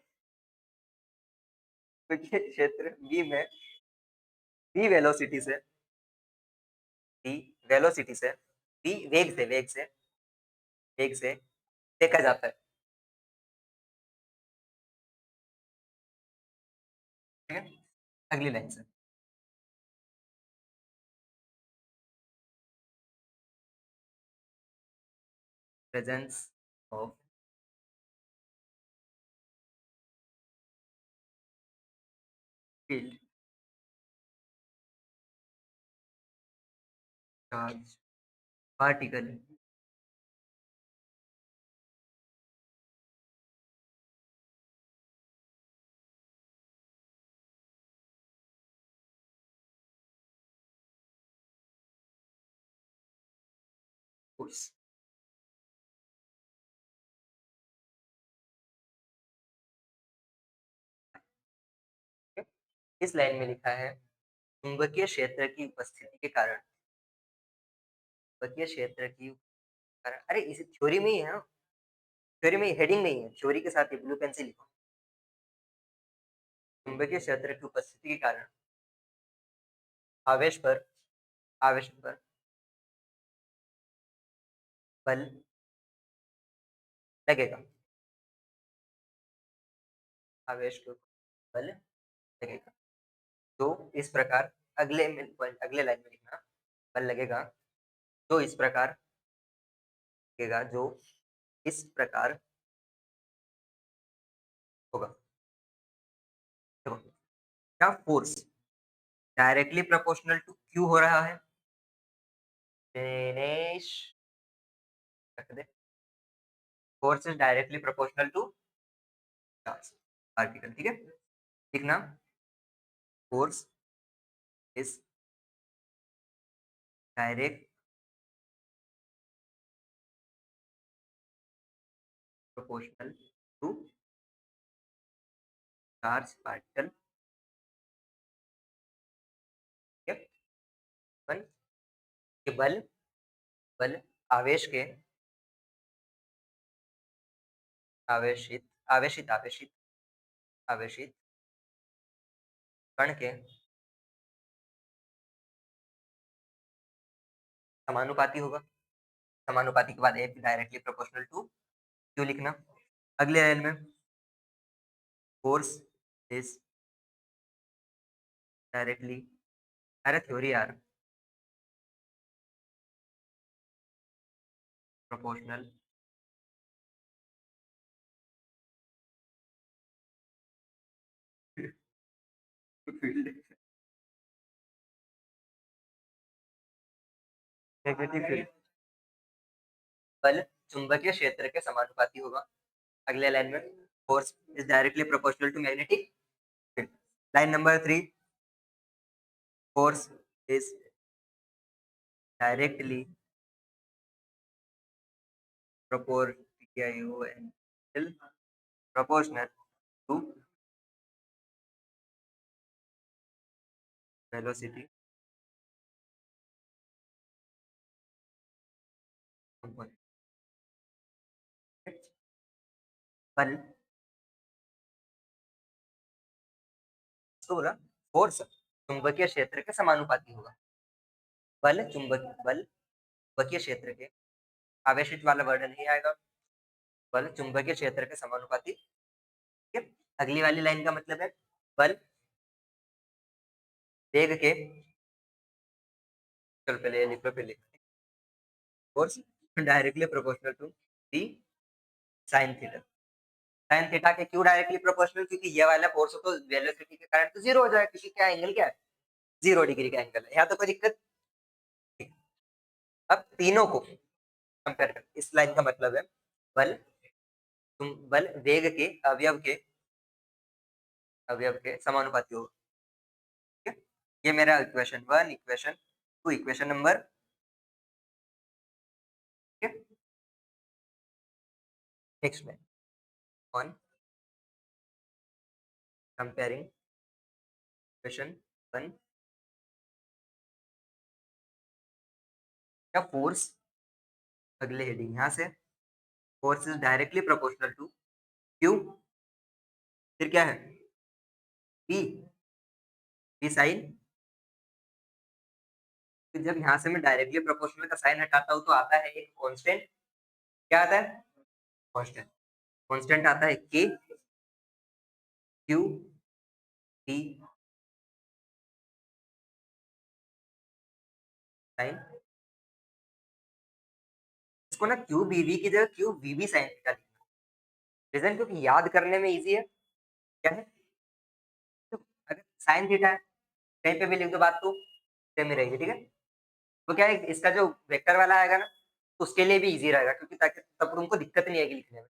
चुंबकीय क्षेत्र बी वेलोसिटी से बी वेलोसिटी से बी वेग से फेंका जाता है। ठीक है, अगली लाइन से। Presence of field charge particle force. इस लाइन में लिखा है चुंबकीय क्षेत्र की उपस्थिति के कारण चुंबकीय क्षेत्र की कारण, अरे इस थ्योरी में ही है ना, थ्योरी में हेडिंग नहीं है, थ्योरी के साथ ब्लू पेन से लिखो। चुंबकीय क्षेत्र की उपस्थिति के कारण आवेश पर आवेश पर बल लगेगा, आवेश के ऊपर बल लगेगा। तो इस प्रकार अगले लाइन में लिखना, बल लगेगा जो इस प्रकार लगेगा, जो इस प्रकार होगा। देखो, क्या force directly proportional to Q हो रहा है। दिनेश रख दे। Force is directly proportional to charge particle. ठीक है, लिखना force is direct proportional to charge particle. ठीक है, बल के बल आवेश के आवेशित आवेशित आवेशित आवेशित कण के समानुपाती होगा। समानुपाती के बाद एक डायरेक्टली प्रोपोर्शनल टू क्यू लिखना। अगले लाइन में फोर्स इज डायरेक्टली, अरे थ्योरी यार, प्रोपोर्शनल फील्ड नेगेटिव फील्ड बल चुंबकीय क्षेत्र के समानुपाती होगा। अगले लाइन में force is directly proportional to magnetic field. Line number 3, force is directly proportional to velocity component। बल तो बोला फोर्स चुंबकीय क्षेत्र के समानुपाती होगा। बल चुंबकीय क्षेत्र के, आवेशित वाला वर्ड नहीं आएगा, बल चुंबकीय क्षेत्र के समानुपाती। ठीक है, अगली वाली लाइन का मतलब है बल वेग के, चल पहले लिख लो, पहले force directly proportional to D sine theta. Sine theta के क्यों डायरेक्टली प्रोपोर्शनल, क्योंकि ये वाला फोर्स तो वेलोसिटी के कारण तो जीरो हो जाएगा, क्योंकि क्या एंगल क्या है, 0 डिग्री का एंगल है, यहाँ तो कोई दिक्कत नहीं। अब तीनों को कंपेयर कर, इस लाइन का मतलब है बल बल वेग के अवयव के समानुपाती होगा। ठीक है, ये मेरा इक्वेशन 1, इक्वेशन 2, इक्वेशन नंबर। ठीक है, नेक्स्ट में ऑन कंपेयरिंग इक्वेशन 1, क्या फोर्स, अगले हेडिंग यहाँ से force is directly proportional to Q, फिर क्या है पी, पी साइन। फिर जब यहाँ से मैं डायरेक्टली प्रोपोर्शनल का साइन हटाता हूँ तो आता है एक कांस्टेंट। क्या आता है? कांस्टेंट। कांस्टेंट आता है के, क्यू, पी साइन। इसको ना क्यू बीवी की जगह क्यू वीबी साइन थीटा लिखना। रीजन क्योंकि याद करने में इजी है। क्या है? तो अगर साइन थीटा है कहीं पे भी लिख दो बात तो सेम ही रहेगी, ठीक है। तो क्या है इसका जो वेक्टर वाला आएगा ना तो उसके लिए भी इजी रहेगा, क्योंकि ताकि तब तुमको दिक्कत नहीं आएगी लिखने में।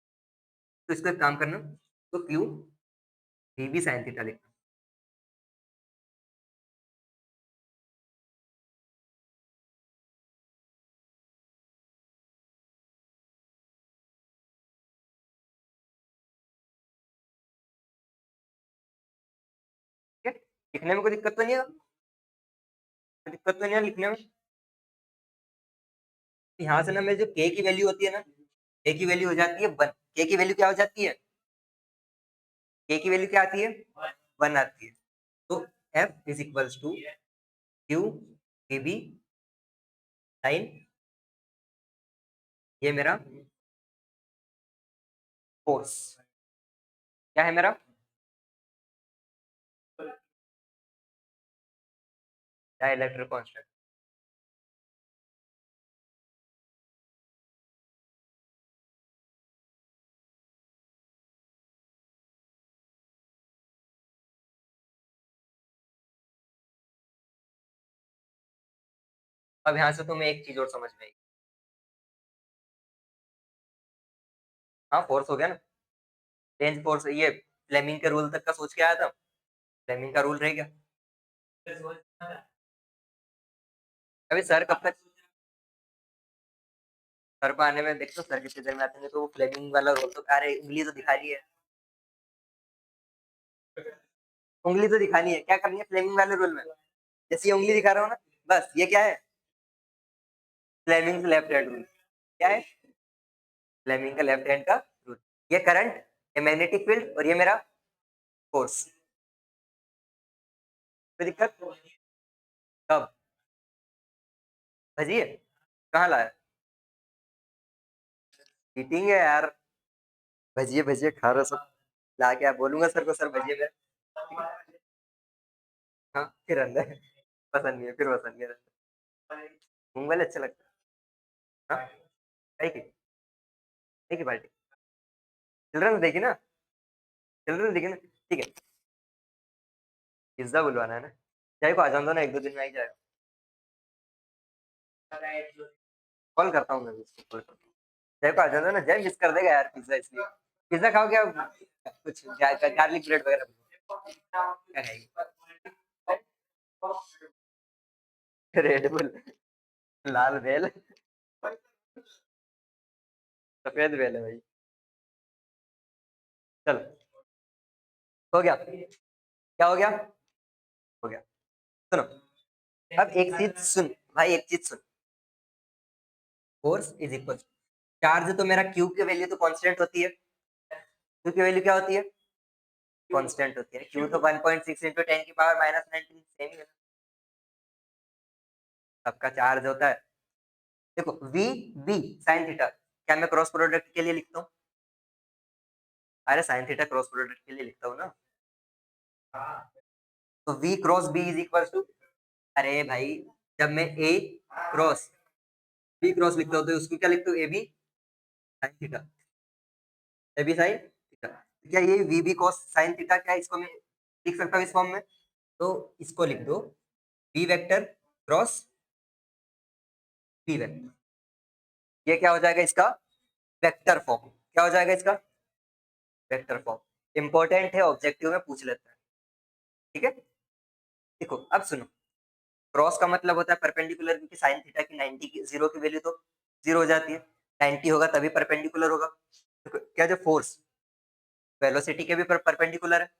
तो इसको एक काम करना, तो क्यू वीबी साइन थीटा लिखना। ठीक है, लिखने में कोई दिक्कत तो नहीं है? कोई दिक्कत तो नहीं है लिखने में? यहाँ से ना मेरी जो के की वैल्यू होती है ना, के की वैल्यू हो जाती है 1। के की वैल्यू क्या हो जाती है? के की वैल्यू क्या आती है? 1 आती है। तो F is equals to Q के बी साइन, ये मेरा फोर्स क्या है मेरा? Dielectric constant. अब यहाँ से तुम्हें एक चीज और समझ में आई। हाँ फोर्स हो गया ना, रेंज फोर्स। ये फ्लेमिंग के रूल तक का सोच के आया था, फ्लेमिंग का रूल रह गया। अभी सर कब तक, सर को आने में देख तो सर कितनी देर में आते हैं, तो वो फ्लेमिंग वाला रोल तो अरे उंगली तो दिखा रही है, उंगली तो दिखानी है। क्या करनी है फ्लेमिंग वाले रूल में? जैसे ये उंगली दिखा रहा हूँ ना, बस ये क्या है? Fleming left hand rule. क्या है? फ्लेमिंग का लेफ्ट हैंड का रूल। ये करंट, ये मैग्नेटिक फील्ड, और ये मेरा फोर्स। कोई दिक्कत? कब? भजिए कहाँ लाया? चीटिंग है यार। भजिए भजिए खा रहा सब, ला के आप बोलूंगा सर को, सर भजिए मेरे। हाँ फिर अंदर पसंद नहीं है, फिर पसंद नहीं है। मूंग वाले अच्छा लगता है। हाँ कहीं की पार्टी, चिल्ड्रंस देखी ना, चिल्ड्रंस देखी ना, ठीक है। पिज्जा बुलवाना है ना, चाहे को आ जाऊंगा ना, एक दो दिन में आ ही जाएगा। कॉल करता हूँ मैं भी उसको, कॉल करता हूँ। जय को आ जाता ना, जय मिस कर देगा यार पिज्जा, इसलिए। पिज्जा खाओ क्या? कुछ गार्लिक ब्रेड वगैरह क्या खाएगी? रेड बुल, लाल बेल, सफेद बेल है भाई। चल हो गया, क्या हो गया? हो गया। सुनो, अब एक चीज सुन भाई, एक चीज सुन। फोर्स इज इक्वल, चार्ज तो मेरा क्यू की वैल्यू तो कांस्टेंट होती है, क्यू की वैल्यू क्या होती है? कांस्टेंट होती है। क्यू तो 1.6 इंटू 10 की पावर माइनस 19 सेम ही है, सबका चार्ज होता है। देखो वी बी साइन थीटा, क्या मैं क्रॉस प्रोडक्ट के लिए लिखता हूँ? अरे साइन थीटा क्रॉस प्रोडक्ट के लिए लिखता हूँ ना। तो V cross B is equal to, अरे भाई जब मैं ए क्रॉस बी क्रॉस लिखता हूँ तो उसको क्या लिखता हूँ? A B sine theta, A B sine theta. क्या ये V B cos sine theta, क्या इसको मैं लिख सकता हूँ इस फॉर्म में? तो इसको लिख दो B vector cross B vector. ये क्या हो जाएगा इसका? Vector form. क्या हो जाएगा इसका? Vector form. इंपॉर्टेंट है, ऑब्जेक्टिव में पूछ लेता है, ठीक है। देखो अब सुनो, क्रॉस का मतलब होता है परपेंडिकुलर, क्योंकि साइन थीटा की 90 की जीरो की वैल्यू तो जीरो हो जाती है, 90 होगा तभी परपेंडिकुलर होगा। देखो, क्या जो फोर्स वेलोसिटी के भी परपेंडिकुलर है,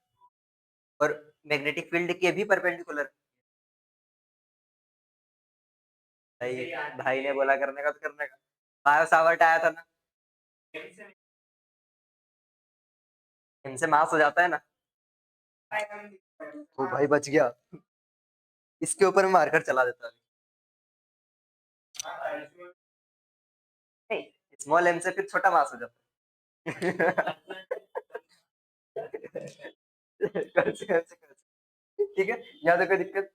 और मैग्नेटिक फील्ड के भी परपेंडिकुलर। भाई भाई ने बोला करने का तो करने का। बायो सावर्ट आया था ना, इनसे मास हो जाता है ना। ओ भाई बच गया, इसके ऊपर मारकर चला देता है। स्मॉल एम से फिर छोटा मास हो जाता है। ठीक है, यहाँ तो कोई दिक्कत।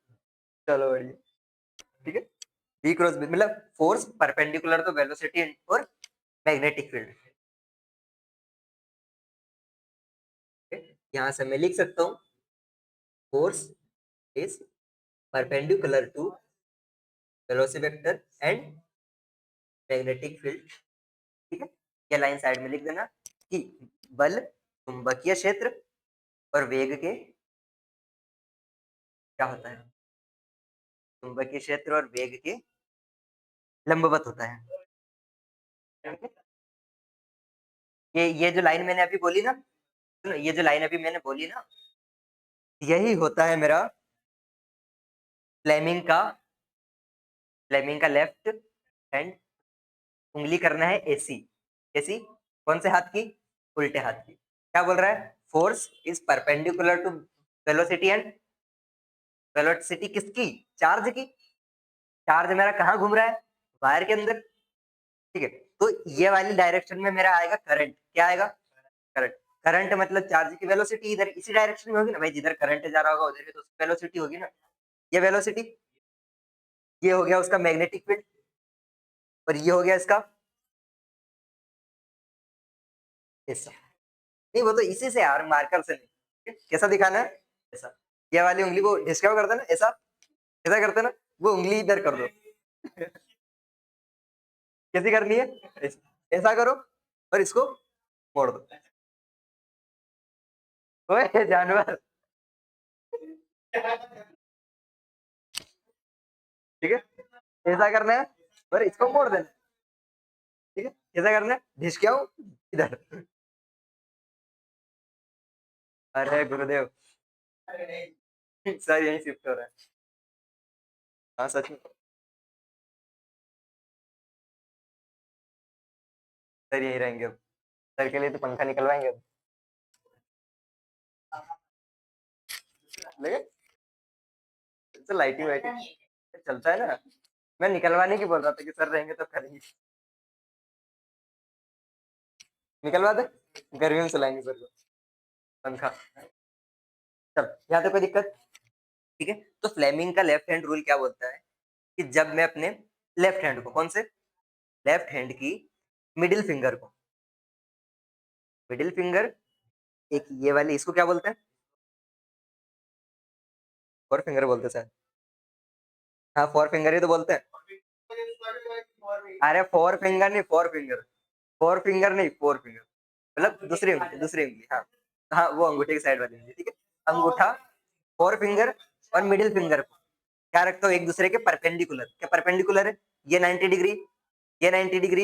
चलो बढ़िया। ठीक है, बी क्रॉस बी मतलब फोर्स परपेंडिकुलर तो वेलोसिटी और मैग्नेटिक फील्ड। यहाँ से मैं लिख सकता हूँ force is perpendicular to velocity vector and magnetic field. ठीक है, ये लाइन साइड में लिख देना कि बल चुंबकीय क्षेत्र और वेग के क्या होता है, चुंबकीय क्षेत्र और वेग के लंबवत होता है। ये जो लाइन मैंने अभी बोली ना, ये जो लाइन अभी मैंने बोली ना, यही होता है मेरा फ्लेमिंग का, फ्लेमिंग का लेफ्ट हैंड, उंगली करना है एसी। एसी कौन से हाथ की, उल्टे हाथ की। क्या बोल रहा है, force is perpendicular to velocity and velocity किसकी, चार्ज की। चार्ज मेरा कहाँ घूम रहा है, वायर के अंदर। ठीक है, तो ये वाली डायरेक्शन में मेरा आएगा करंट। क्या आएगा, करंट। करंट मतलब चार्ज की वेलोसिटी इधर इसी डायरेक्शन में होगी ना भाई, जिधर करंट जा रहा होगा उधर तो वेलोसिटी होगी ना। ये वेलोसिटी, ये हो गया उसका मैग्नेटिक फील्ड, और ये हो गया इसका ऐसा। नहीं वो तो इसी से यार, मार्कर से नहीं। कैसा दिखाना है, ऐसा। ये वाली उंगली को डिस्कवर करते ना, ऐसा ऐसा करते ना, वो उंगली इधर कर दो। कैसी करनी है, ऐसा करो और इसको मोड़ दो। ओए जानवर। ठीक है, ऐसा करना है और इसको मोड़ देना। ठीक है, कैसा करना है, ढिसक्याओ इधर। अरे गुरुदेव, सर यही शिफ्ट हो रहा है। हाँ सच में, सर यही रहेंगे अब। सर के लिए तो पंखा निकलवाएंगे अब। लगे तो लाइटिंग वाइटिंग चलता है ना। मैं निकलवाने की बोल रहा था कि सर रहेंगे तो करेंगे। निकलवा दे, गर्मी में चलाएंगे सर को पंखा। चल, यहाँ तो कोई दिक्कत। ठीक है, तो फ्लेमिंग का लेफ्ट हैंड रूल क्या बोलता है कि जब मैं अपने लेफ्ट हैंड को, कौन से, लेफ्ट हैंड की मिडिल फिंगर को, मिडिल फिंगर, एक ये वाली, इसको क्या बोलते हैं, फोर फिंगर बोलते हैं शायद। हाँ फोर फिंगर ही तो बोलते हैं। अरे फोर फिंगर नहीं, फोर फिंगर, फोर फिंगर नहीं, फोर फिंगर मतलब दूसरी उंगली, दूसरी उंगली। हाँ हाँ, वो अंगूठे की साइड वाली उंगली। ठीक है, अंगूठा, फोर फिंगर और मिडिल फिंगर को क्या रखता हूँ, एक दूसरे के परपेंडिकुलर। क्या परपेंडिकुलर है, ये 90 डिग्री, ये 90 डिग्री,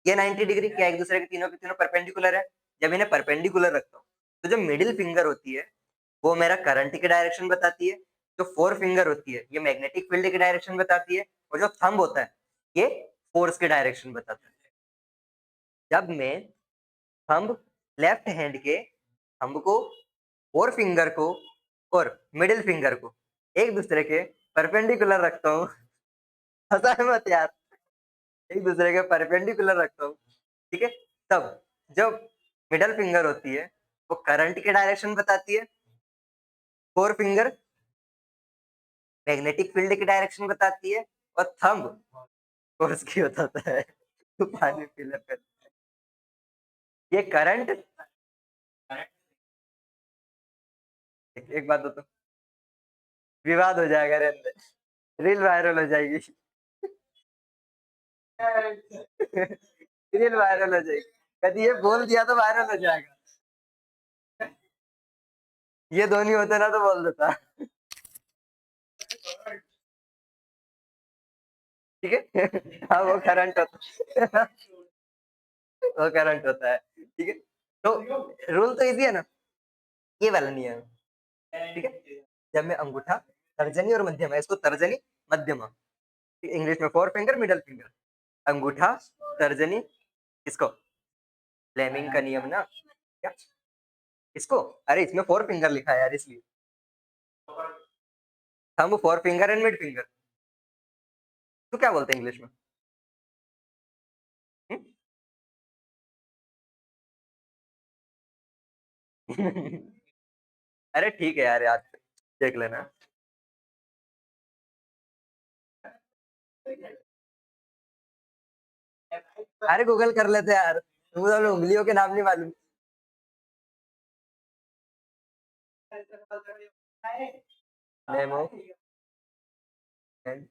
ये 90 डिग्री, क्या एक दूसरे के तीनों परपेंडिकुलर है। जब इन्हें परपेंडिकुलर रखता हूँ तो जो मिडिल फिंगर होती है वो मेरा करंट की डायरेक्शन बताती है, जो फोर फिंगर होती है ये मैग्नेटिक फील्ड की डायरेक्शन बताती है, और जो थंब होता है ये फोर्स की डायरेक्शन बताता है। जब मैं थंब, लेफ्ट हैंड के थंब को, फोर फिंगर को और मिडिल फिंगर को एक दूसरे के परपेंडिकुलर रखता हूँ, हंसा है मत यार, एक दूसरे के परपेंडिकुलर रखता हूँ। ठीक है, तब जब मिडल फिंगर होती है वो करंट की डायरेक्शन बताती है, फोर फिंगर मैग्नेटिक फील्ड की डायरेक्शन बताती है, और थंब फोर्स की बताता है। तो पानी पी ले फिर। ये करंट, एक बात बता, विवाद हो जाएगा रे अंदर, रील वायरल हो जाएगी। रील वायरल हो जाएगी, कभी ये बोल दिया तो वायरल हो जाएगा। ये दोनों होते ना तो बोल देता। ठीक है। हाँ वो करंट होता है। वो करंट होता है। ठीक है, तो रूल तो इजी है ना, ये वाला नहीं है। ठीक है, जब मैं अंगूठा, तर्जनी और मध्यमा, इसको तर्जनी मध्यमा, इंग्लिश में फोर फिंगर मिडल फिंगर, अंगूठा, तर्जनी, इसको फ्लेमिंग का नियम ना क्या इसको, अरे इसमें 4 फिंगर लिखा है यार इसलिए। Thumb 4 finger and mid finger. तो क्या बोलते हैं इंग्लिश में? अरे ठीक है यार, याद देख लेना। अरे गूगल कर लेते यार, तुम तो उंगलियों के नाम नहीं मालूम। नेमो एंड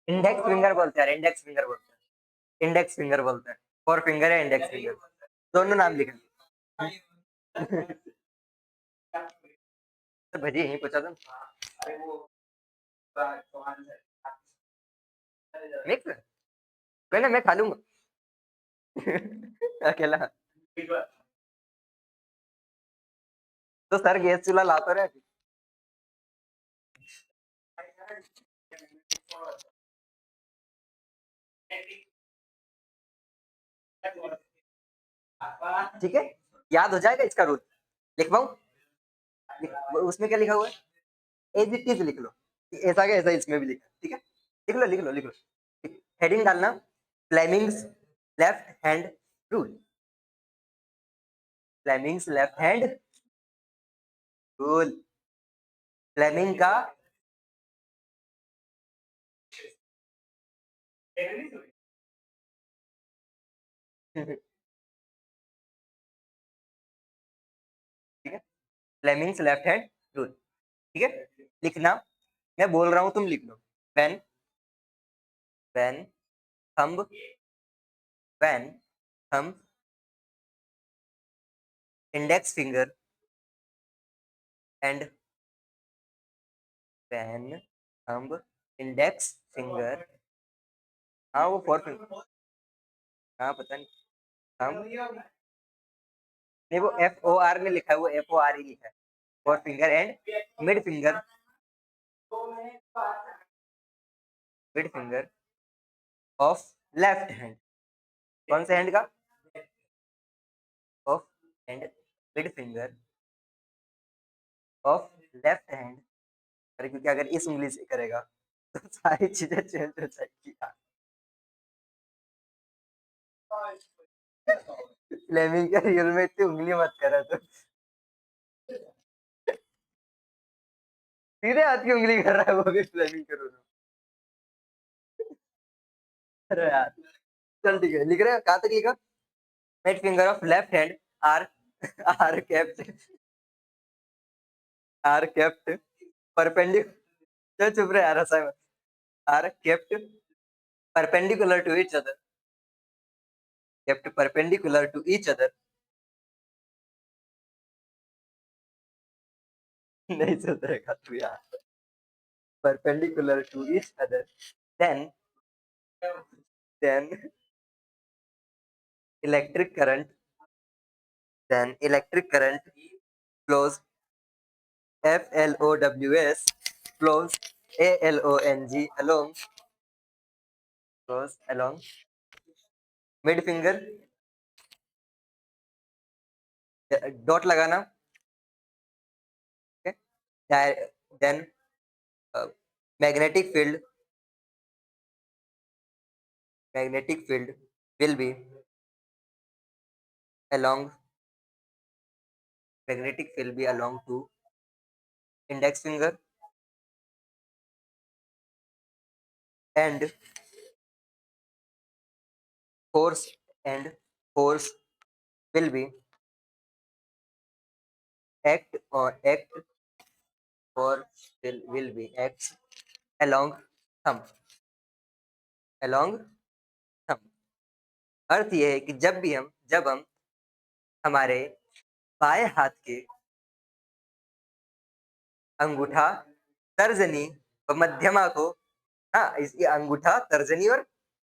इंडेक्स फिंगर बोलते हैं, इंडेक्स फिंगर बोलते हैं, इंडेक्स फिंगर बोलते हैं। 4 फिंगर है, इंडेक्स फिंगर, दोनों नाम लिखे। तो भजी यही पूछा था। मिक्स कोई ना, मैं खा लूंगा। अकेला। तो सर गैस चूल्हा ला तो रहे। ठीक है, याद हो जाएगा इसका रूल। लिखवाऊं? उसमें क्या लिखा हुआ है? एज इट इज लिख लो। ऐसा क्या ऐसा इसमें भी लिखा है, ठीक है। लिख लो लिख लो लिख लो। हेडिंग डालना, Fleming's left hand rule. Fleming's left hand rule. Fleming का ठीक है, फ्लेमिंग्स लेफ्ट हैंड रूल। ठीक है, लिखना, मैं बोल रहा हूं तुम लिख लो। When when thumb when thumb index finger and when thumb index finger. हाँ वो 4 फिंगर। हाँ पता नहीं। थंब नहीं, वो FOR में लिखा है, वो FOR ही लिखा है। 4 finger and mid finger of left hand. कौन से हैंड का? Of and mid finger of left hand. अरे क्योंकि अगर इस उंगली से करेगा तो सारी चीजें चेंज हो जाएगी। फ्लेमिंग के रियल में इतनी उंगली मत करा तो, सीधे हाथ की उंगली कर रहा है वो भी फ्लेमिंग करो तो। अरे यार, चल ठीक है, लिख रहे हैं कहाँ तक लिखा? Mid finger of left hand are are kept are kept perpendicular, चुप रहे यार, हंसा मत। Are perpendicular to each other kept perpendicular to each other। नहीं सुधरेगा तू यार। perpendicular to each other, then then electric current then electric current flows flows flows along mid finger, dot लगाना। okay? then uh, magnetic field magnetic field will be along magnetic field be along to index finger and force and force will be act or will be acts along thumb along thumb। अर्थ यह है कि जब हम हमारे बाएं हाथ के अंगूठा, तर्जनी और मध्यमा को, हाँ इसकी अंगूठा, तर्जनी और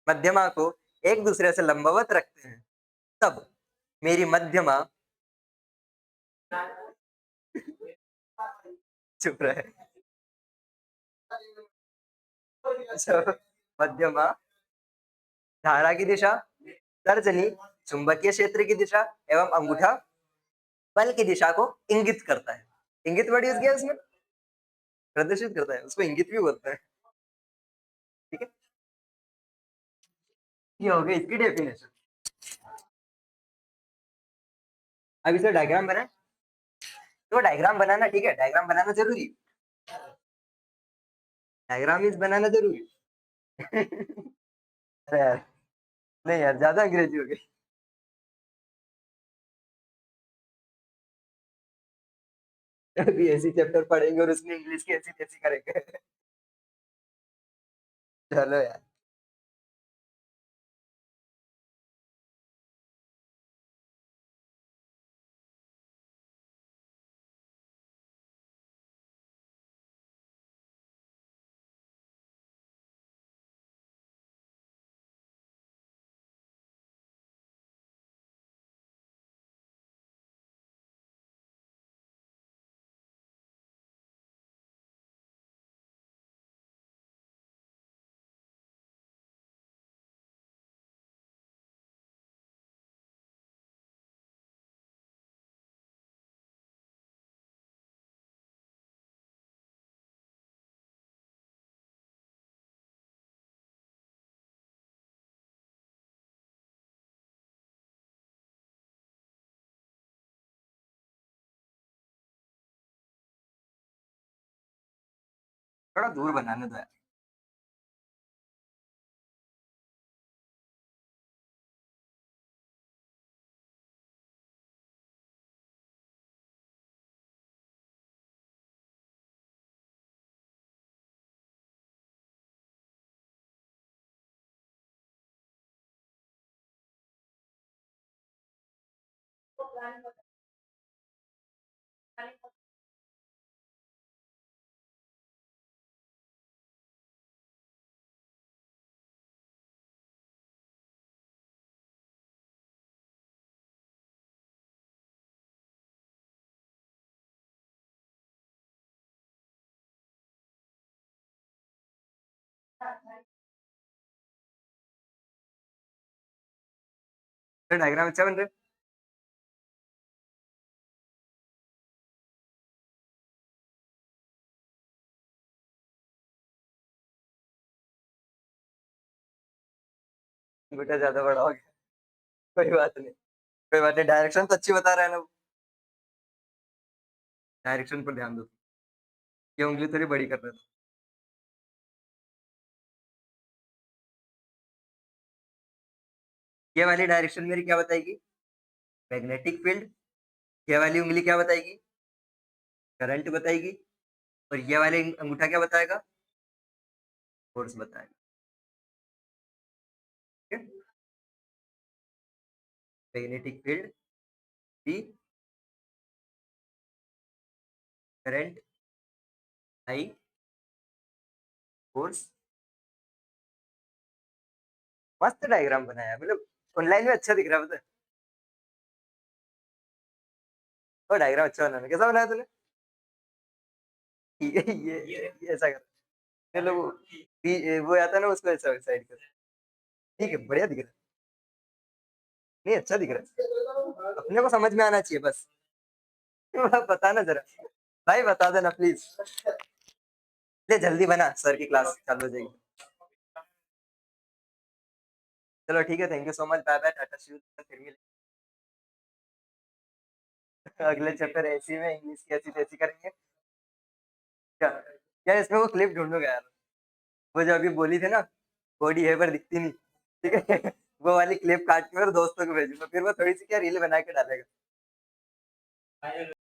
मध्यमा को एक दूसरे से लंबवत रखते हैं, तब मेरी मध्यमा चुप रहे। अच्छा, मध्यमा, धारा की दिशा, तर्जनी, चुंबकीय क्षेत्र की दिशा एवं अंगूठा बल की दिशा को इंगित करता है। इंगित वर्ड यूज किया इसमें, प्रदर्शित करता है, उसको इंगित भी बोलते हैं। ठीक है, ये हो गई इसकी डेफिनेशन। अब इसे डायग्राम बना, तो डायग्राम बनाना, ठीक है, डायग्राम बनाना जरूरी, डायग्राम इज बनाना जरूरी। अरे यार, नहीं यार, ज्यादा अंग्रेजी हो गई। अभी ऐसी चैप्टर पढ़ेंगे और उसमें इंग्लिश की ऐसी तैसी करेंगे। चलो यार। थोड़ा दूर बनाने दो यार। तो डायग्राम अच्छा बन रहा है, बेटा ज्यादा बड़ा हो गया। कोई बात नहीं, कोई बात नहीं, डायरेक्शन तो अच्छी बता रहा है ना वो। डायरेक्शन पर ध्यान दो, ये उंगली थोड़ी बड़ी कर रहा था। ये वाली डायरेक्शन मेरी क्या बताएगी, मैग्नेटिक फील्ड। ये वाली उंगली क्या बताएगी, करंट बताएगी। और ये वाले अंगूठा क्या बताएगा, फोर्स बताएगा। ठीक है, मैग्नेटिक फील्ड, बी, करंट, आई, फोर्स। मस्त डायग्राम बनाया, मतलब ऑनलाइन में अच्छा दिख रहा है, पता है। वो डायग्राम अच्छा बनाना, कैसा बनाया तूने। ये ऐसा कर, चलो वो आता है ना, उसको ऐसा साइड कर। ठीक है, बढ़िया दिख रहा है। नहीं, अच्छा दिख रहा है, अपने को समझ में आना चाहिए बस। बताना जरा, भाई बता देना प्लीज। ले जल्दी बना, सर की क्लास चालू हो जाएगी। चलो ठीक है, thank you so much, bye bye, tata see you, फिर मिलेंगे। अगले चैप्टर ऐसी में इंग्लिश की ऐसी तैसी करेंगे। क्या, क्या इसमें वो क्लिप ढूंढूंगा यार, वो जो अभी बोली थी ना, बॉडी है पर दिखती नहीं। ठीक है, वो वाली क्लिप काट के और दोस्तों को भेजूंगा, फिर वो थोड़ी सी क्या रील बना के डालेगा।